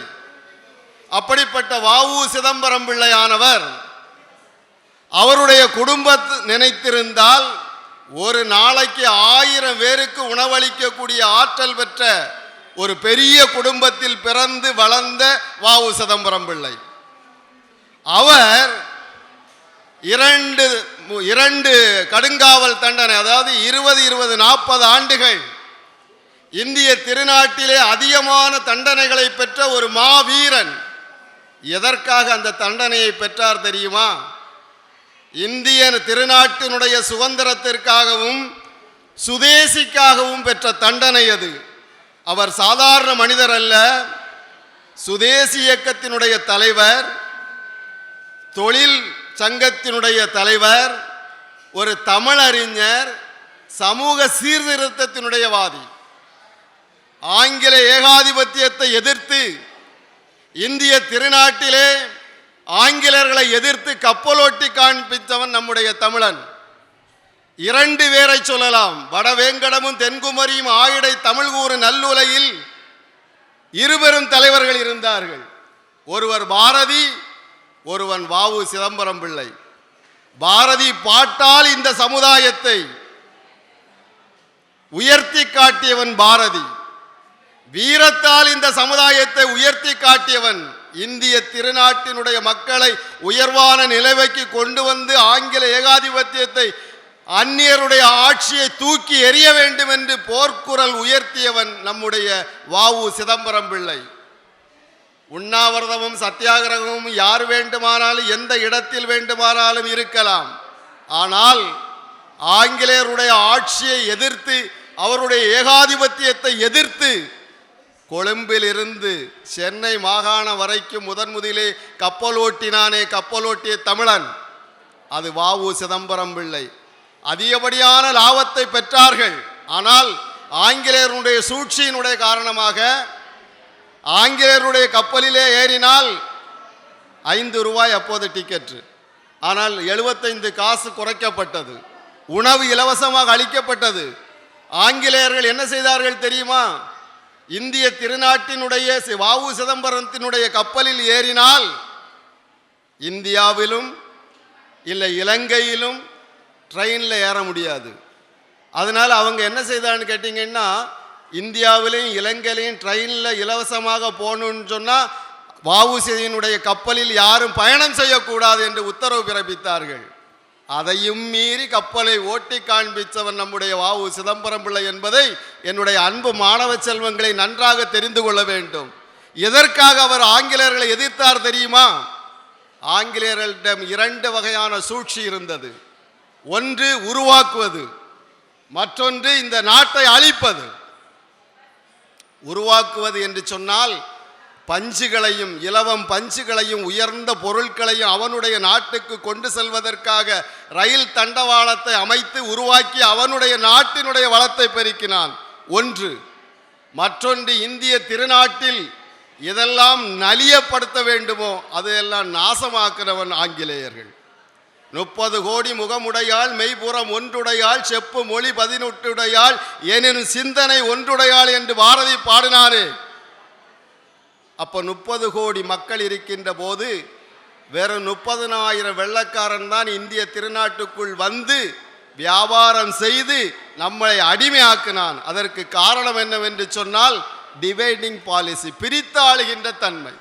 அப்படிப்பட்ட வஉ சிதம்பரம் பிள்ளையானவர் அவருடைய குடும்பத்தை நினைத்திருந்தால் ஒரு நாளைக்கு 1000 பேருக்கு உணவளிக்கக்கூடிய ஆற்றல் பெற்ற ஒரு பெரிய குடும்பத்தில் பிறந்து வளர்ந்த வஉ சிதம்பரம் பிள்ளை. அவர் 2 கடுங்காவல் தண்டனை, அதாவது 20-40 ஆண்டுகள் இந்திய திருநாட்டிலே அதிகமான தண்டனைகளை பெற்ற ஒரு மாவீரன். எதற்காக அந்த தண்டனையை பெற்றார் தெரியுமா? இந்திய திருநாட்டினுடைய சுதந்திரத்திற்காகவும் சுதேசிக்காகவும் பெற்ற தண்டனை அது. அவர் சாதாரண மனிதர் அல்ல, சுதேசி இயக்கத்தினுடைய தலைவர், தொழில் சங்கத்தினுடைய தலைவர், ஒரு தமிழறிஞர், சமூக சீர்திருத்தத்தினுடைய வாதி. ஆங்கில ஏகாதிபத்தியத்தை எதிர்த்து இந்திய திருநாட்டிலே ஆங்கிலேயர்களை எதிர்த்து கப்பலோட்டி காண்பித்தவன் நம்முடைய தமிழன். 2 பேரை சொல்லலாம். வடவேங்கடமும் தென்குமரியும் ஆயிடை தமிழ்கூறு நல்லுலையில் 2 பெரும் தலைவர்கள் இருந்தார்கள். ஒருவர் பாரதி, ஒருவன் வஉ சிதம்பரம் பிள்ளை. பாரதி பாட்டால் இந்த சமுதாயத்தை உயர்த்தி காட்டியவன் பாரதி, வீரத்தால் இந்த சமுதாயத்தை உயர்த்தி காட்டியவன். இந்திய திருநாட்டினுடைய மக்களை உயர்வான நிலைமைக்கு கொண்டு வந்து ஆங்கில ஏகாதிபத்தியத்தை, அந்நியருடைய ஆட்சியை தூக்கி எறிய வேண்டும் என்று போர்க்குரல் உயர்த்தியவன் நம்முடைய வஉ சிதம்பரம் பிள்ளை. உண்ணாவிரதமும் சத்தியாகிரகமும் யார் வேண்டுமானாலும் எந்த இடத்தில் வேண்டுமானாலும் இருக்கலாம். ஆனால் ஆங்கிலேயருடைய ஆட்சியை எதிர்த்து, அவருடைய ஏகாதிபத்தியத்தை எதிர்த்து கொழும்பிலிருந்து சென்னை மாகாணம் வரைக்கும் முதலிலே கப்பல் ஓட்டினானே, கப்பலோட்டிய தமிழன், அது வஉ சிதம்பரம் பிள்ளை. அதிகப்படியான லாபத்தை பெற்றார்கள். ஆனால் ஆங்கிலேயருடைய சூழ்ச்சியினுடைய காரணமாக ஆங்கிலேயருடைய கப்பலிலே ஏறினால் 5 ரூபாய் அப்போது டிக்கெட்டு. ஆனால் 75 காசு குறைக்கப்பட்டது. உணவு இலவசமாக அளிக்கப்பட்டது. ஆங்கிலேயர்கள் என்ன செய்தார்கள் தெரியுமா? இந்திய திருநாட்டினுடைய வஉ சிதம்பரத்தினுடைய கப்பலில் ஏறினால் இந்தியாவிலும் இல்லை இலங்கையிலும் ட்ரெயினில் ஏற முடியாது. அதனால் அவங்க என்ன செய்தான்னு கேட்டிங்கன்னா, இந்தியாவிலையும் இலங்கையிலையும் ட்ரெயினில் இலவசமாக போகணுன்னு சொன்னால் வஉசியினுடைய கப்பலில் யாரும் பயணம் செய்யக்கூடாது என்று உத்தரவு பிறப்பித்தார்கள். அதையும் மீறி கப்பலை ஓட்டி காண்பித்தவன் நம்முடைய வஉ சிதம்பரம் பிள்ளை என்பதை என்னுடைய அன்பு மாணவ செல்வங்களை நன்றாக தெரிந்து கொள்ள வேண்டும். எதற்காக அவர் ஆங்கிலேயர்களை எதிர்த்தார் தெரியுமா? ஆங்கிலேயர்களிடம் 2 வகையான சூழ்ச்சி இருந்தது. ஒன்று உருவாக்குவது, மற்றொன்று இந்த நாட்டை அழிப்பது. உருவாக்குவது என்று சொன்னால் பஞ்சுகளையும் இலவம் பஞ்சுகளையும் உயர்ந்த பொருட்களையும் அவனுடைய நாட்டுக்கு கொண்டு செல்வதற்காக ரயில் தண்டவாளத்தை அமைத்து உருவாக்கி அவனுடைய நாட்டினுடைய வளத்தை பெருக்கினான். ஒன்று. மற்றொன்று, இந்திய திருநாட்டில் இதெல்லாம் நலியப்படுத்த வேண்டுமோ அதையெல்லாம் நாசமாக்கிறவன் ஆங்கிலேயர்கள். 30 கோடி முகமுடையாள், மெய்புறம் ஒன்றுடையாள், செப்பு மொழி 18 எனினும் சிந்தனை ஒன்றுடையாள் என்று பாரதி பாடினாரே. அப்போ 30 கோடி மக்கள் இருக்கின்ற போது வெறும் 30,000 வெள்ளக்காரன் தான் இந்திய திருநாட்டுக்குள் வந்து வியாபாரம் செய்து நம்மளை அடிமையாக்கினான். அதற்கு காரணம் என்னவென்று சொன்னால் டிவைடிங் பாலிசி, பிரித்தாளுகின்ற தன்மை.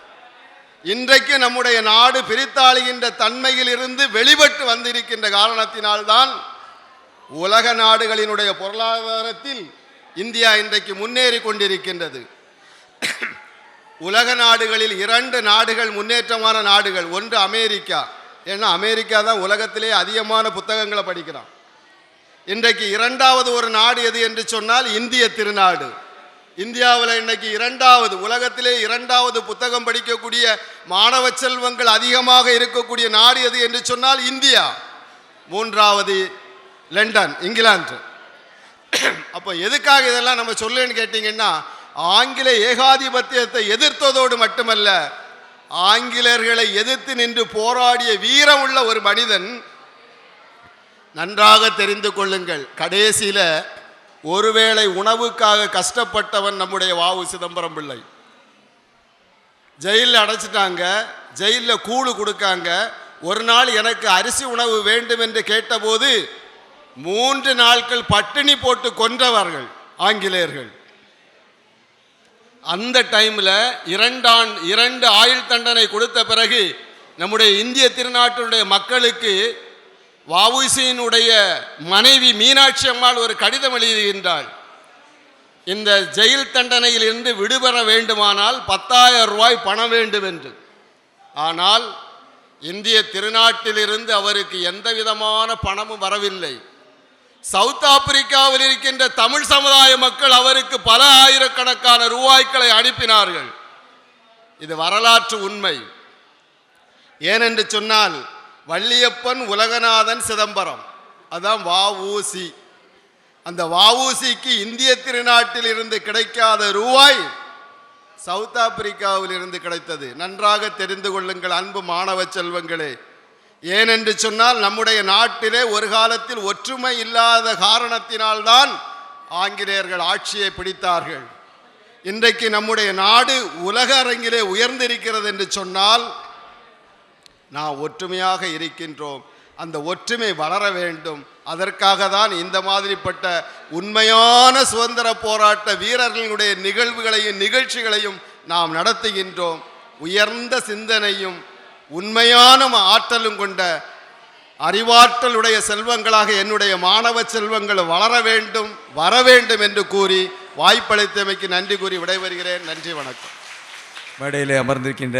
இன்றைக்கு நம்முடைய நாடு பிரித்தாளுகின்ற தன்மையில் இருந்து வெளிப்பட்டு வந்திருக்கின்ற காரணத்தினால்தான் உலக நாடுகளினுடைய பொருளாதாரத்தில் இந்தியா இன்றைக்கு முன்னேறி கொண்டிருக்கின்றது. உலக நாடுகளில் 2 நாடுகள் முன்னேற்றமான நாடுகள். ஒன்று அமெரிக்கா. ஏன்னா அமெரிக்கா தான் உலகத்திலே அதிகமான புத்தகங்களை படிக்கிறான். இன்றைக்கு 2வது ஒரு நாடு எது என்று சொன்னால் இந்திய திருநாடு. இந்தியாவில் இன்னைக்கு 2வது, உலகத்திலே 2வது புத்தகம் படிக்கக்கூடிய மாணவ செல்வங்கள் அதிகமாக இருக்கக்கூடிய நாடு எது என்று சொன்னால் இந்தியா. 3வது லண்டன், இங்கிலாந்து. அப்போ எதுக்காக இதெல்லாம் நம்ம சொல்லுன்னு கேட்டிங்கன்னா, ஆங்கில ஏகாதிபத்தியத்தை எதிர்த்ததோடு மட்டுமல்ல, ஆங்கிலேயர்களை எதிர்த்து நின்று போராடிய வீரம் உள்ள ஒரு மனிதன். நன்றாக தெரிந்து கொள்ளுங்கள், கடைசியில ஒருவேளை உணவுக்காக கஷ்டப்பட்டவன் நம்முடைய வ.உ. சிதம்பரம் பிள்ளை. ஜெயிலில் அடைச்சிட்டாங்க, ஜெயிலில் கூழு கொடுக்காங்க. ஒரு நாள் எனக்கு அரிசி உணவு வேண்டும் என்று கேட்டபோது 3 நாட்கள் பட்டினி போட்டு கொன்றவர்கள் ஆங்கிலேயர்கள். அந்த டைமில் 2 ஆயுள் தண்டனை கொடுத்த பிறகு நம்முடைய இந்திய திருநாட்டினுடைய மக்களுக்கு வ.உ.சியினுடைய மனைவி மீனாட்சி அம்மாள் ஒரு கடிதம் எழுதுகின்றாள். இந்த ஜெயில் தண்டனையில் இருந்து விடுபெற வேண்டுமானால் 10,000 ரூபாய் பணம் வேண்டும் என்று. ஆனால் இந்திய திருநாட்டிலிருந்து அவருக்கு எந்த விதமான பணமும் வரவில்லை. சவுத் ஆப்பிரிக்காவில் இருக்கின்ற தமிழ் சமுதாய மக்கள் அவருக்கு பல ஆயிரக்கணக்கான ரூபாய்களை அனுப்பினார்கள். இது வரலாற்று உண்மை. ஏனென்று சொன்னால் வள்ளியப்பன் உலகநாதன் சிதம்பரம், அதான் வ.உ.சி. அந்த வ.உ.சிக்கு இந்திய திருநாட்டில் இருந்து கிடைக்காத ரூபாய் சவுத் ஆப்பிரிக்காவில் இருந்து கிடைத்தது. நன்றாக தெரிந்து கொள்ளுங்கள் அன்பு மாணவ செல்வங்களே. ஏனென்று சொன்னால் நம்முடைய நாட்டிலே ஒரு காலத்தில் ஒற்றுமை இல்லாத காரணத்தினால்தான் ஆங்கிலேயர்கள் ஆட்சியை பிடித்தார்கள். இன்றைக்கு நம்முடைய நாடு உலக அரங்கிலே உயர்ந்திருக்கிறது என்று சொன்னால் நாம் ஒற்றுமையாக இருக்கின்றோம். அந்த ஒற்றுமை வளர வேண்டும். அதற்காக தான் இந்த மாதிரிப்பட்ட உண்மையான சுதந்திர போராட்ட வீரர்களுடைய நிகழ்வுகளையும் நிகழ்ச்சிகளையும் நாம் நடத்துகின்றோம். உயர்ந்த சிந்தனையும் உண்மையான ஆற்றலும் கொண்ட அறிவாற்றலுடைய செல்வங்களாக என்னுடைய மாணவ செல்வங்கள் வளர வேண்டும், வர வேண்டும் என்று கூறி வாய்ப்பளித்தமைக்கு நன்றி கூறி விடைபெறுகிறேன். நன்றி, வணக்கம். மேடையிலே அமர்ந்திருக்கின்ற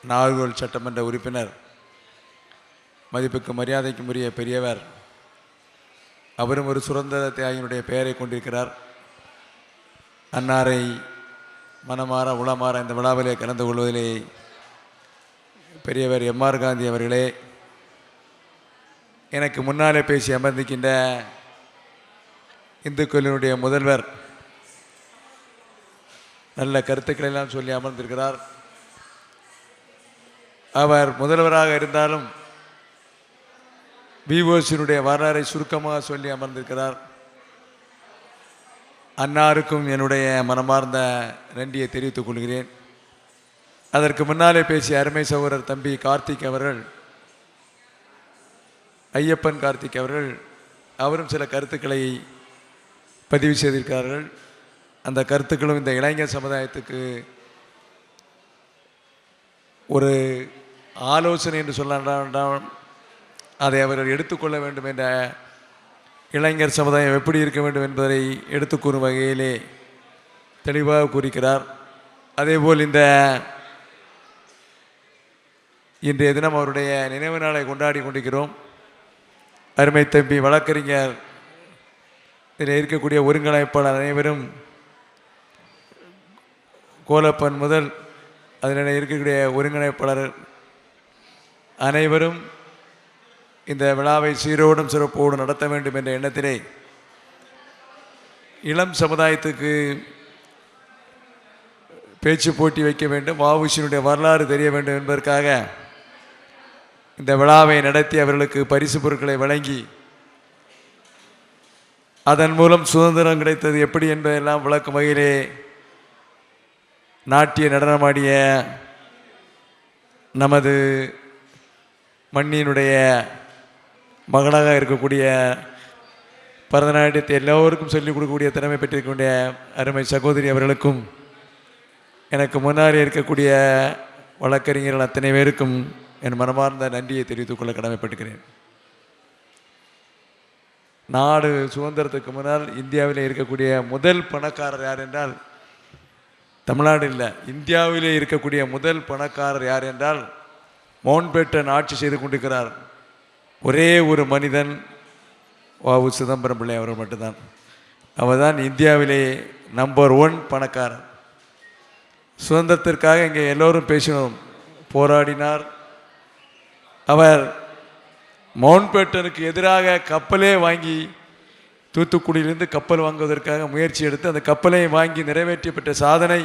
நாகர்கோவில் சட்டமன்ற உறுப்பினர், மதிப்புக்கு மரியாதைக்கும் உரிய பெரியவர், அவரும் ஒரு சுதந்திர தியாகியினுடைய பெயரை கொண்டிருக்கிறார். அன்னாரை மனமாற உளமாற இந்த விழாவிலே கலந்து கொள்வதிலே பெரியவர் எம்.ஆர். காந்தி அவர்களே, எனக்கு முன்னாலே பேசி அமர்ந்திருக்கின்ற இந்துக்களினுடைய முதல்வர் நல்ல கருத்துக்களை எல்லாம் சொல்லி அமர்ந்திருக்கிறார். அவர் முதல்வராக இருந்தாலும் விஓசியினுடைய வரலாறை சுருக்கமாக சொல்லி அமர்ந்திருக்கிறார். அன்னாருக்கும் என்னுடைய மனமார்ந்த நன்றியை தெரிவித்துக் கொள்கிறேன். அதற்கு முன்னாலே பேசிய அருமை சகோதரர் தம்பி கார்த்திக் அவர்கள், ஐயப்பன் கார்த்திக் அவர்கள், அவரும் சில கருத்துக்களை பதிவு செய்திருக்கிறார்கள். அந்த கருத்துக்களும் இந்த இளைஞர் சமுதாயத்துக்கு ஒரு ஆலோசனை என்று சொல்லலாம். அதை அவர்கள் எடுத்துக்கொள்ள வேண்டும் என்ற, இளைஞர் சமுதாயம் எப்படி இருக்க வேண்டும் என்பதை எடுத்துக் கூறும் வகையிலே தெளிவாக கூறுகிறார். அதேபோல் இன்றைய தினம் அவருடைய நினைவு நாளை கொண்டாடி கொண்டிருக்கிறோம். அருமை தம்பி வழக்கறிஞர், இதில் இருக்கக்கூடிய ஒருங்கிணைப்பாளர் அனைவரும், கோலப்பன் முதல் அதில் இருக்கக்கூடிய ஒருங்கிணைப்பாளர் அனைவரும் இந்த விழாவை சீரோடும் சிறப்போடு நடத்த வேண்டும் என்ற எண்ணத்திலே இளம் சமுதாயத்துக்கு பேச்சு போட்டி வைக்க வேண்டும், வ.உ.சியினுடைய வரலாறு தெரிய வேண்டும் என்பதற்காக இந்த விழாவை நடத்தி அவர்களுக்கு பரிசு பொருட்களை வழங்கி அதன் மூலம் சுதந்திரம் கிடைத்தது எப்படி என்பதெல்லாம் விளக்கும் வகையிலே நாட்டிய நடனமாடிய நமது மண்ணினுடைய மகளாக இருக்கக்கூடிய பரதநாட்டியத்தை எல்லோருக்கும் சொல்லிக் கொடுக்கக்கூடிய திறமை பெற்றிருக்கக்கூடிய அருமை சகோதரி அவர்களுக்கும், எனக்கு முன்னாடி இருக்கக்கூடிய வழக்கறிஞர்கள் அத்தனை பேருக்கும் என் மனமார்ந்த நன்றியை தெரிவித்துக் கொள்ள கடமைப்பட்டுக்கிறேன். நாடு சுதந்திரத்துக்கு முன்னால் இந்தியாவிலே இருக்கக்கூடிய முதல் பணக்காரர் யார் என்றால், தமிழ்நாடு இல்லை, இந்தியாவிலே இருக்கக்கூடிய முதல் பணக்காரர் யார் என்றால் மவுண்ட்பேட்டன் ஆட்சி செய்து கொண்டிருக்கிறார் ஒரே ஒரு மனிதன், வாவு சிதம்பரம் பிள்ளை அவர்கள் மட்டும்தான். அவர் தான் இந்தியாவிலே நம்பர் 1 பணக்காரர். சுதந்திரத்திற்காக இங்கே எல்லோரும் பேசினோம், போராடினார். அவர் மவுண்ட்பேட்டனுக்கு எதிராக கப்பலே வாங்கி, தூத்துக்குடியிலிருந்து கப்பல் வாங்குவதற்காக முயற்சி எடுத்து அந்த கப்பலை வாங்கி நிறைவேற்றப்பட்ட சாதனை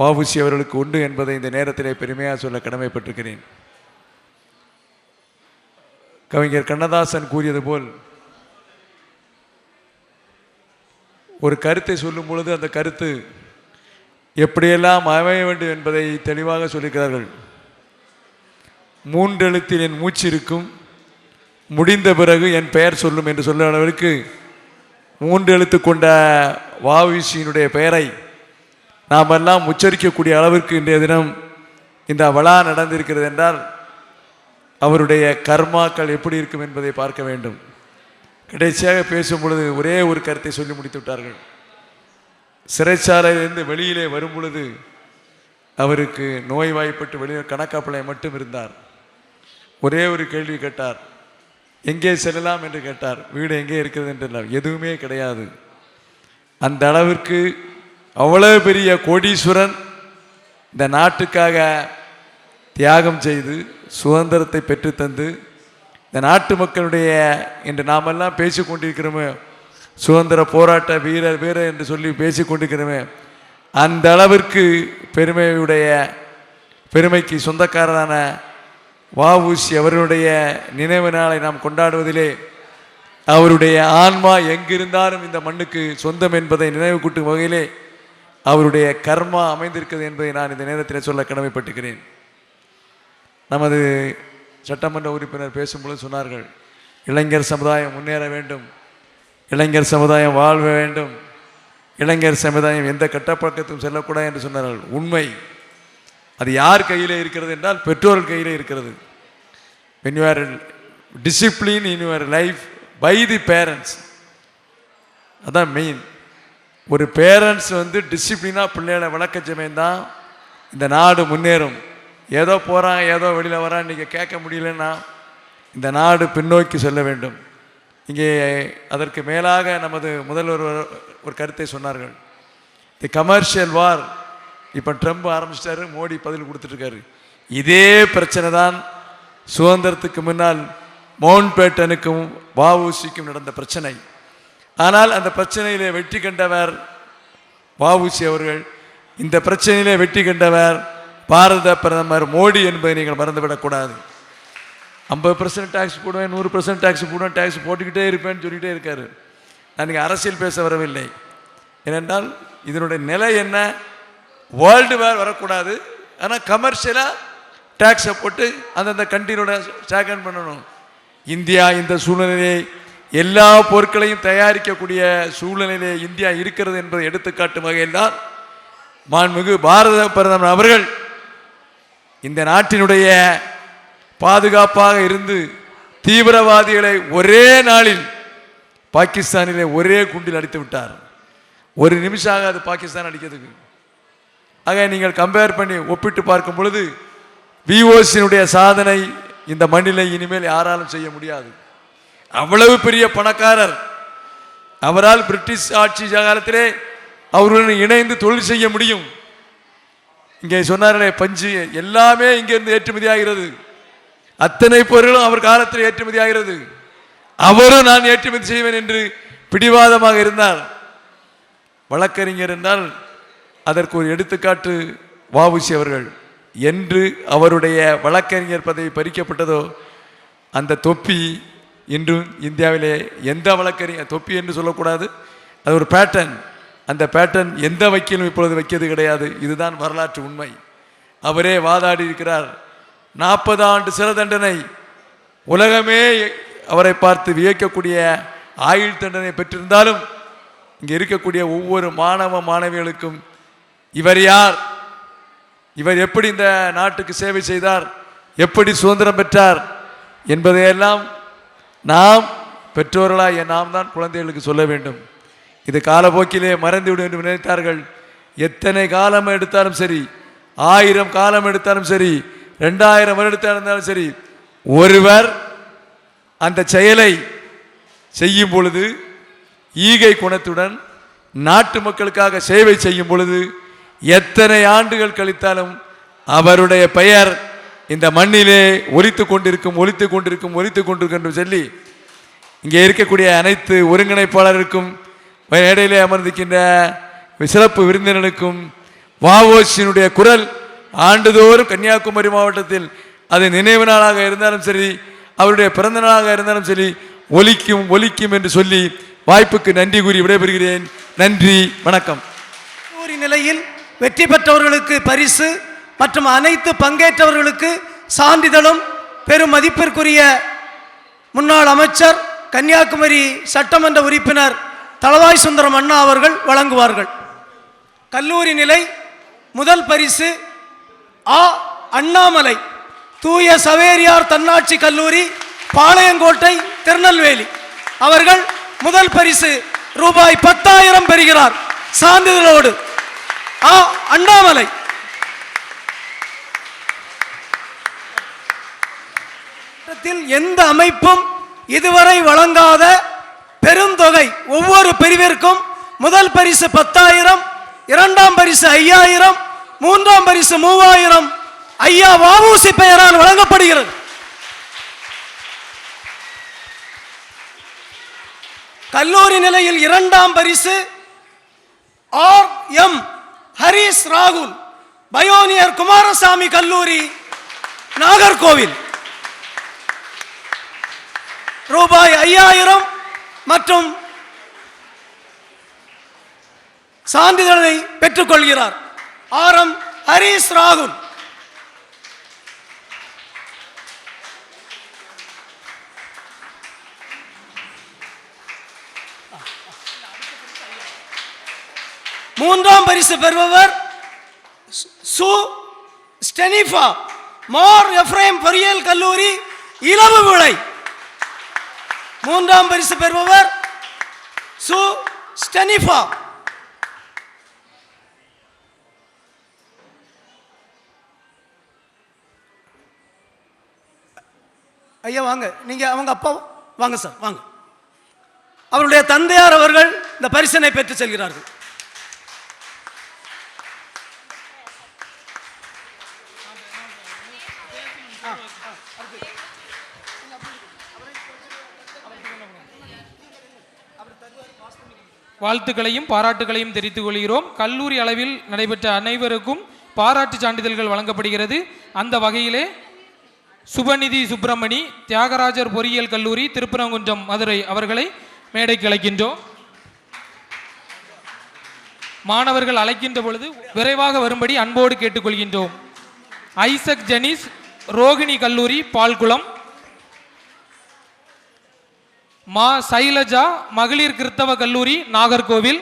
வஉசி அவர்களுக்கு உண்டு என்பதை இந்த நேரத்திலே பெருமையாக சொல்ல கடமைப்பட்டிருக்கிறேன். கவிஞர் கண்ணதாசன் கூறியது போல் ஒரு கருத்தை சொல்லும் பொழுது அந்த கருத்து எப்படியெல்லாம் அமைய வேண்டும் என்பதை தெளிவாக சொல்லியிருக்கிறார்கள். 3 எழுத்தில் என் மூச்சு இருக்கும், முடிந்த பிறகு என் பெயர் சொல்லும் என்று சொல்ல அளவிற்கு 3 எழுத்து கொண்ட வஉசியினுடைய பெயரை நாம் எல்லாம் உச்சரிக்கக்கூடிய அளவிற்கு இன்றைய தினம் இந்த விழா நடந்திருக்கிறது என்றால் அவருடைய கர்மாக்கள் எப்படி இருக்கும் என்பதை பார்க்க வேண்டும். கடைசியாக பேசும் பொழுது ஒரே ஒரு கருத்தை சொல்லி முடித்து விட்டார்கள். சிறைச்சாலையிலிருந்து வெளியிலே வரும் பொழுது அவருக்கு நோய்வாய்ப்பட்டு வெளியே கணக்காப்பிள்ளை மட்டும் இருந்தார். ஒரே ஒரு கேள்வி கேட்டார், எங்கே செல்லலாம் என்று கேட்டார். வீடு எங்கே இருக்கிறது என்றார். எதுவுமே கிடையாது. அந்த அளவிற்கு அவ்வளவு பெரிய கோடீஸ்வரன் இந்த நாட்டுக்காக தியாகம் செய்து சுதந்திரத்தை பெற்றுத்தந்து இந்த நாட்டு மக்களுடைய இன்று நாமெல்லாம் பேசிக்கொண்டிருக்கிறோமே, சுதந்திர போராட்ட வீரர் வீரர் என்று சொல்லி பேசிக்கொண்டிருக்கிறோமே, அந்த அளவிற்கு பெருமைக்கு சொந்தக்காரரான வஉசி அவர்களுடைய நினைவு நாளை நாம் கொண்டாடுவதிலே அவருடைய ஆன்மா எங்கிருந்தாலும் இந்த மண்ணுக்கு சொந்தம் என்பதை நினைவு கூட்டும் வகையிலே அவருடைய கர்மா அமைந்திருக்கிறது என்பதை நான் இந்த நேரத்தில் சொல்ல கடமைப்பட்டுக்கிறேன். நமது சட்டமன்ற உறுப்பினர் பேசும்பொழுது சொன்னார்கள், இளைஞர் சமுதாயம் முன்னேற வேண்டும், இளைஞர் சமுதாயம் வாழ வேண்டும், இளைஞர் சமுதாயம் எந்த கட்டப்பழக்கத்தும் செல்லக்கூடாது என்று சொன்னார்கள். உண்மை. அது யார் கையிலே இருக்கிறது என்றால் பெற்றோர்கள் கையிலே இருக்கிறது. when you are discipline in your life by the parents, அதான் மெயின். ஒரு பேரண்ட்ஸ் டிசிப்ளினாக பிள்ளைகளை வளர்க்க சமயம்தான் இந்த நாடு முன்னேறும். ஏதோ போகிறான் ஏதோ வெளியில் வரான் நீங்கள் கேட்க முடியலன்னா இந்த நாடு பின்னோக்கி செல்ல வேண்டும். இங்கே அதற்கு மேலாக நமது முதல்வர் ஒரு கருத்தை சொன்னார்கள். தி கமர்ஷியல் வார் இப்போ ட்ரம்ப் ஆரம்பிச்சிட்டாரு, மோடி பதில் கொடுத்துட்ருக்காரு. இதே பிரச்சனை தான் சுதந்திரத்துக்கு முன்னால் மவுண்ட்பேட்டனுக்கும் வஉசிக்கும் நடந்த பிரச்சனை. ஆனால் அந்த பிரச்சனையிலே வெற்றி கண்டவர் வஉசி அவர்கள். இந்த பிரச்சனையிலே வெற்றி கண்டவர் பாரத பிரதமர் மோடி என்பதை நீங்கள் மறந்துவிடக்கூடாது. 50% டேக்ஸ் போடுவேன், 100% டேக்ஸ் போடுவேன், டேக்ஸ் போட்டுக்கிட்டே இருப்பேன்னு சொல்லிகிட்டே இருக்காரு. நான் நீங்கள் அரசியல் பேச வரவில்லை. ஏனென்றால் இதனுடைய நிலை என்ன, வேர்ல்டு வேர் வரக்கூடாது, ஆனால் கமர்ஷியலாக டேக்ஸை போட்டு அந்தந்த கண்ட்ரியோட ஸ்டாகன் பண்ணணும். இந்தியா இந்த சூழ்நிலையை எல்லா பொருட்களையும் தயாரிக்கக்கூடிய சூழ்நிலையிலே இந்தியா இருக்கிறது என்பதை எடுத்துக்காட்டும் வகையில் தான் மாண்புமிகு பாரத பிரதமர் அவர்கள் இந்த நாட்டினுடைய பாதுகாப்பாக இருந்து தீவிரவாதிகளை ஒரே நாளில் பாகிஸ்தானிலே ஒரே குண்டில் அடித்து விட்டார். ஒரு நிமிஷம் ஆகாது பாகிஸ்தான் அடிக்கிறதுக்கு. ஆக நீங்கள் கம்பேர் பண்ணி ஒப்பிட்டு பார்க்கும் பொழுது விஓசியினுடைய சாதனை இந்த மண்ணிலே இனிமேல் யாராலும் செய்ய முடியாது. அவ்வளவு பெரிய பணக்காரர். அவரால் பிரிட்டிஷ் ஆட்சி காலத்திலே அவர்களுடன் இணைந்து தொழில் செய்ய முடியும். இங்கே சொன்னார்களே பஞ்சு, எல்லாமே இங்கிருந்து ஏற்றுமதி ஆகிறது. அத்தனை பொருளும் அவர் காலத்தில் ஏற்றுமதி ஆகிறது. அவரும் நான் ஏற்றுமதி செய்வேன் என்று பிடிவாதமாக இருந்தார். வழக்கறிஞர் என்றால் அதற்கு ஒரு எடுத்துக்காட்டு வஉசி அவர்கள். என்று அவருடைய வழக்கறிஞர் பதவி பறிக்கப்பட்டதோ அந்த தொப்பி இன்றும் இந்தியாவிலே எந்த வழக்கறிஞர், தொப்பி என்று சொல்லக்கூடாது, அது ஒரு பேட்டர்ன். அந்த பேட்டர்ன் எந்த வக்கீலும் இப்பொழுது வைக்கிறது கிடையாது. இதுதான் வரலாற்று உண்மை. அவரே வாதாடி இருக்கிறார். 40 ஆண்டு சிறை தண்டனை, உலகமே அவரை பார்த்து வியக்கக்கூடிய ஆயுள் தண்டனை பெற்றிருந்தாலும் இங்கே இருக்கக்கூடிய ஒவ்வொரு மாணவ மாணவிகளுக்கும் இவர் யார், இவர் எப்படி இந்த நாட்டுக்கு சேவை செய்தார், எப்படி சுதந்திரம் பெற்றார் என்பதையெல்லாம் நாம் பெற்றோர்களாய் நாம் தான் குழந்தைகளுக்கு சொல்ல வேண்டும். இது காலப்போக்கிலே மறந்துவிடும் என்று நினைத்தார்கள். எத்தனை காலம் எடுத்தாலும் சரி, 1000 காலம் எடுத்தாலும் சரி, 2000 வருடம் இருந்தாலும் சரி, ஒருவர் அந்த செயலை செய்யும் பொழுது ஈகை குணத்துடன் நாட்டு மக்களுக்காக சேவை செய்யும் பொழுது எத்தனை ஆண்டுகள் கழித்தாலும் அவருடைய பெயர் இந்த மண்ணிலே ஒலித்து கொண்டிருக்கும் என்று சொல்லி இங்கே இருக்கக்கூடிய அனைத்து ஒருங்கிணைப்பாளருக்கும் மேடையிலே அமர்ந்திருக்கின்ற சிறப்பு விருந்தினருக்கும் வ.உ.சி.யினுடைய குரல் ஆண்டுதோறும் கன்னியாகுமரி மாவட்டத்தில் அது நினைவு நாளாக இருந்தாலும் சரி, அவருடைய பிறந்த நாளாக இருந்தாலும் சரி ஒலிக்கும் என்று சொல்லி வாய்ப்புக்கு நன்றி கூறி விடைபெறுகிறேன். நன்றி, வணக்கம். கல்லூரி நிலையில் வெற்றி பெற்றவர்களுக்கு பரிசு மற்றும் அனைத்து பங்கேற்றவர்களுக்கு சான்றிதழும் பெரும் மதிப்பிற்குரிய முன்னாள் அமைச்சர் கன்னியாகுமரி சட்டமன்ற உறுப்பினர் தளவாய் சுந்தரம் அண்ணா அவர்கள் வழங்குவார்கள். கல்லூரி நிலை முதல் பரிசு ஆ. அண்ணாமலை தூய சவேரியார் தன்னாட்சி கல்லூரி, பாளையங்கோட்டை, திருநெல்வேலி அவர்கள் முதல் பரிசு ரூபாய் 10,000 பெறுகிறார் சான்றிதழோடு. ஆ. அண்ணாமலை. எந்த அமைப்பும் இதுவரை வழங்காத பெருந்தொகை, ஒவ்வொரு பிரிவிற்கும் முதல் பரிசு 10,000, இரண்டாம் பரிசு 5,000, மூன்றாம் பரிசு 3,000 ஐயா வ.உ.சி. பெயரால் வழங்கப்படுகிறது. கல்லூரி நிலையில் இரண்டாம் பரிசு ஆர்.எம். ஹரிஸ் ராகுல் பயோனியர் குமாரசாமி கல்லூரி, நாகர்கோவில் ரூபாய் 5,000 மற்றும் சான்றிதழை பெற்றுக்கொள்கிறார். ஆர்.எம். ஹரிஸ் ராகுல். மூன்றாம் பரிசு பெறுபவர் சு. ஸ்டெனிஃபா மார் எப்ரேம் பொறியியல் கல்லூரி, இலவு விளை. மூன்றாம் பரிசு பெறுபவர் சு. ஸ்டெனிஃபா. ஐயா வாங்க, நீங்க அவங்க அப்பா வாங்க சார், வாங்க. அவருடைய தந்தையார் அவர்கள் இந்த பரிசினை பெற்று செல்கிறார்கள். வாழ்த்துக்களையும் பாராட்டுகளையும் தெரிவித்துக் கொள்கிறோம். கல்லூரி அளவில் நடைபெற்ற அனைவருக்கும் பாராட்டு சான்றிதழ்கள் வழங்கப்படுகிறது. அந்த வகையிலே சுபநிதி சுப்பிரமணி தியாகராஜர் பொறியியல் கல்லூரி, திருப்பரங்குன்றம், மதுரை அவர்களை மேடைக்கு அழைக்கின்றோம். மாணவர்கள் அழைக்கின்ற பொழுது விரைவாக வரும்படி அன்போடு கேட்டுக்கொள்கின்றோம். ஐசக் ஜெனிஸ் ரோகிணி கல்லூரி, பால்குளம். மா சைலஜா மகளிர் கிறிஸ்தவ கல்லூரி, நாகர்கோவில்.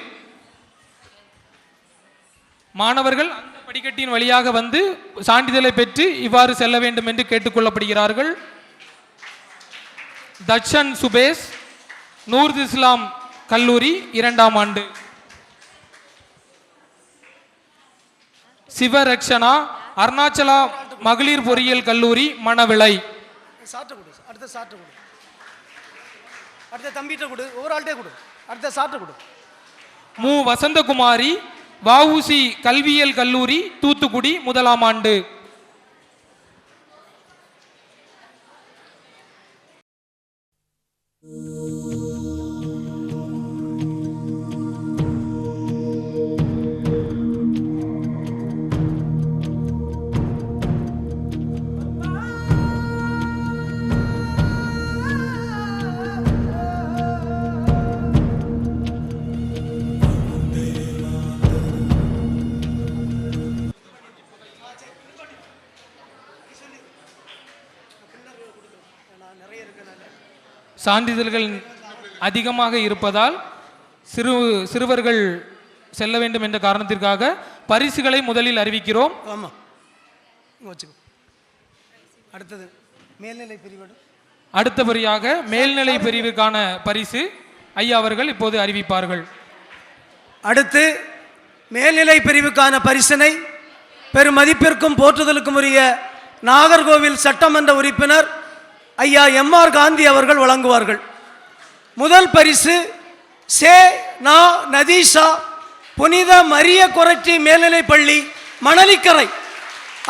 மாணவர்கள் அந்த படிக்கட்டின் வழியாக வந்து சான்றிதழை பெற்று இவ்வாறு செல்ல வேண்டும் என்று கேட்டுக்கொள்ளப்படுகிறார்கள். தட்சன் சுபேஷ் நூர்த் இஸ்லாம் கல்லூரி, 2ஆம் ஆண்டு. சிவரக்ஷனா அருணாச்சலா மகளிர் பொறியியல் கல்லூரி, மணவிளை. மு. வசந்தகுமாரி வ.உ.சி. கல்வியியல் கல்லூரி, தூத்துக்குடி, 1ஆம் ஆண்டு. சான்றிதழ்கள் அதிகமாக இருப்பதால் சிறுவர்கள் செல்ல வேண்டும் என்ற காரணத்திற்காக பரிசுகளை முதலில் அறிவிக்கிறோம். அடுத்தது மேல்நிலை பிரிவு. அடுத்தபடியாக மேல்நிலை பிரிவுக்கான பரிசு ஐயா அவர்கள் இப்போது அறிவிப்பார்கள். அடுத்து மேல்நிலை பிரிவுக்கான பரிசினை பெருமதிப்பிற்கும் போற்றுதலுக்கும் உரிய நாகர்கோவில் சட்டமன்ற உறுப்பினர் ஐயா MR காந்தி அவர்கள் வழங்குவார்கள். முதல் பரிசு சே நா நதீஷா புனித மரிய கொரட்டி மேல்நிலைப்பள்ளி மணலிக்கரை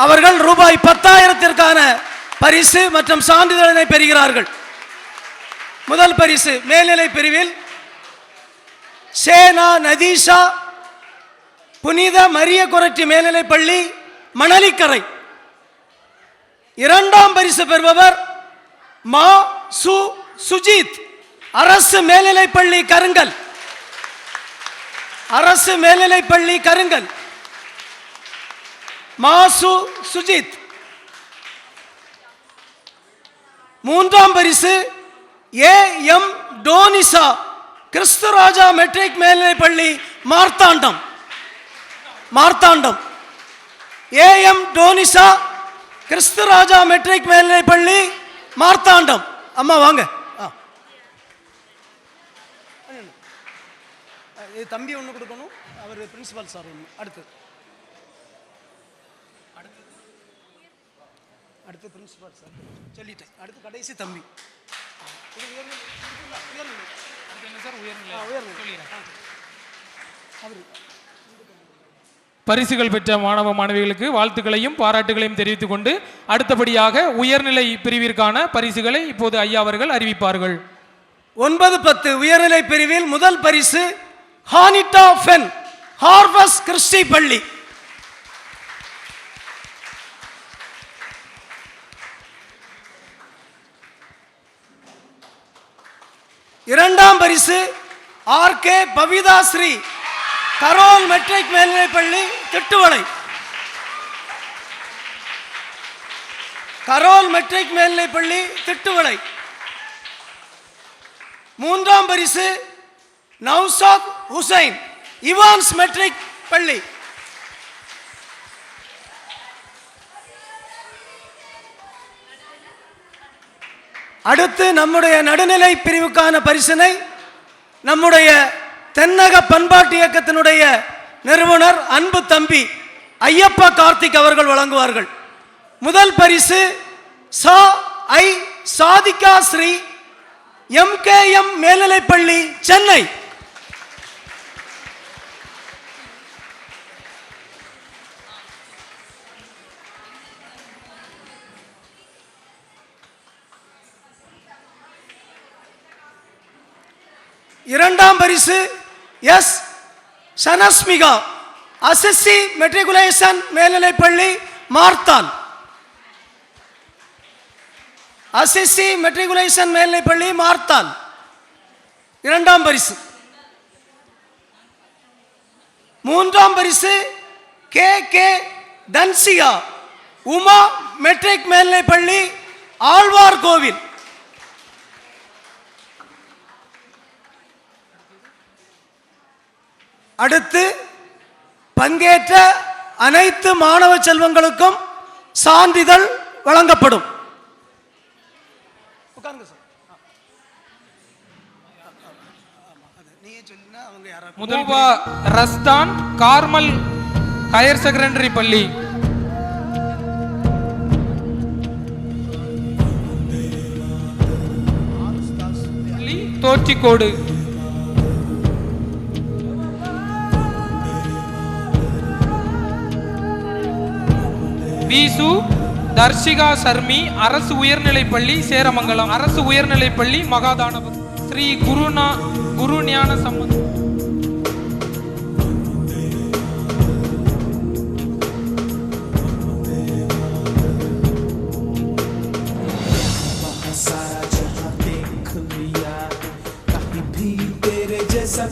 அவர்கள் ரூபாய் 10,000ற்கான பரிசு மற்றும் சான்றிதழை பெறுகிறார்கள். முதல் பரிசு மேல்நிலை பிரிவில் சேனா நதீஷா புனித மரிய கொரட்டி மேல்நிலைப்பள்ளி மணலிக்கரை. இரண்டாம் பரிசு பெறுபவர் மா சுஜித் அரசு மேல்நிலைப்பள்ளி கருங்கல். அரசு மேல்நிலைப்பள்ளி கருங்கல் மாசு சுஜித். மூன்றாம் பரிசு AM டோனிசா கிறிஸ்துராஜா மெட்ரிக் மேல்நிலைப்பள்ளி மார்த்தாண்டம். AM டோனிசா கிறிஸ்துராஜா மெட்ரிக் மேல்நிலைப்பள்ளி மார்த்தாண்டம். அம்மா வாங்க. தம்பி ஒன்று கொடுக்கணும், அவர் பிரின்சிபால் சார் ஒன்று. அடுத்து பிரின்சிபால் சார் சொல்லிட்டேன். அடுத்து கடைசி தம்பி. பரிசுகள் பெற்ற மாணவ மாணவிகளுக்கு வாழ்த்துக்களையும் பாராட்டுகளையும் தெரிவித்துக் கொண்டு அடுத்தபடியாக உயர்நிலை பிரிவிற்கான பரிசுகளை இப்போது ஐயா அவர்கள் அறிவிப்பார்கள். 9-10 உயர்நிலை பிரிவில் முதல் பரிசு ஹானிட்டா ஃபென் ஹார்வஸ் கிறிஸ்டி பள்ளி. இரண்டாம் பரிசு RK Pavitha Sri Carol matric மேல்நிலைப்பள்ளி திட்டுவளை. கரோல் மெட்ரிக் மேல்நிலைப்பள்ளி திட்டுவளை. மூன்றாம் பரிசு நௌசாத் ஹுசைன் இவான்ஸ் மெட்ரிக் பள்ளி. அடுத்து நம்முடைய நடுநிலை பிரிவுக்கான பரிசினை நம்முடைய தென்னக பண்பாட்டு இயக்கத்தினுடைய நிறுவனர் அன்பு தம்பி ஐயப்பா கார்த்திக் அவர்கள் வழங்குவார்கள். முதல் பரிசு சாதிகா ஸ்ரீ MKM மேல்நிலைப்பள்ளி சென்னை. இரண்டாம் பரிசு எஸ் சனஸ்மிகா அசிசி மெட்ரிகுலேஷன் மேல்நிலைப்பள்ளி மார்த்தால். அசிசி மெட்ரிகுலேஷன் மேல்நிலைப்பள்ளி மார்த்தால் இரண்டாம் பரிசு. மூன்றாம் பரிசு KK தன்சியா உமா மெட்ரிக் மேல்நிலைப்பள்ளி ஆழ்வார் கோவில். அடுத்து பங்கேற்ற அனைத்து மாணவ செல்வங்களுக்கும் சான்றிதழ் வழங்கப்படும். முதல்வா ரஸ்தான் கார்மல் ஹையர் செகண்டரி பள்ளி. தோற்றிக்கோடு. வீசு தர்ஷிகா சர்மி அரசு உயர்நிலைப்பள்ளி சேரமங்கலம். அரசு உயர்நிலைப்பள்ளி மகாதானபுரம். ஸ்ரீ குரு ஞான சம்பந்த.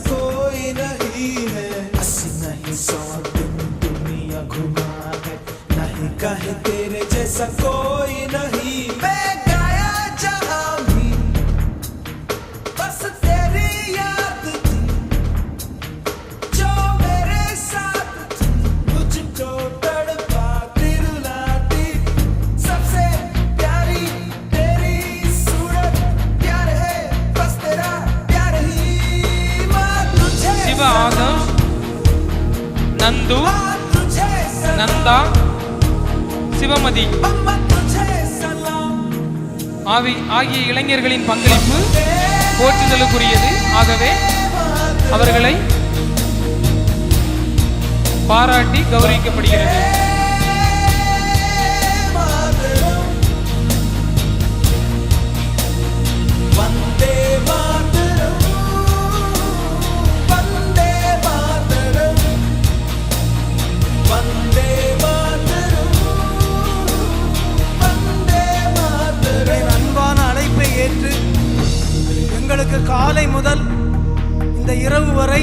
कोई नहीं है अस्सी नहीं 100 दिन दुनिया घुमा है नहीं कहे तेरे जैसा कोई नहीं मैं गाया जहां भी बस तेरी याद थी जो मेरे साथ थी मुझको तड़पाती रुलाती सबसे प्यारी तेरी सूरत சிவமதி ஆகிய இளைஞர்களின் பங்களிப்பு போற்றுதலுக்குரியது. ஆகவே அவர்களை பாராட்டி கௌரவிக்கப்படுகிறது. வந்தே மாதரம் வந்தே மாதரம் வந்தே மாதரம் வந்தே மாதரம். அன்பான அழைப்பை ஏற்று எங்களுக்கு காலை முதல் இந்த இரவு வரை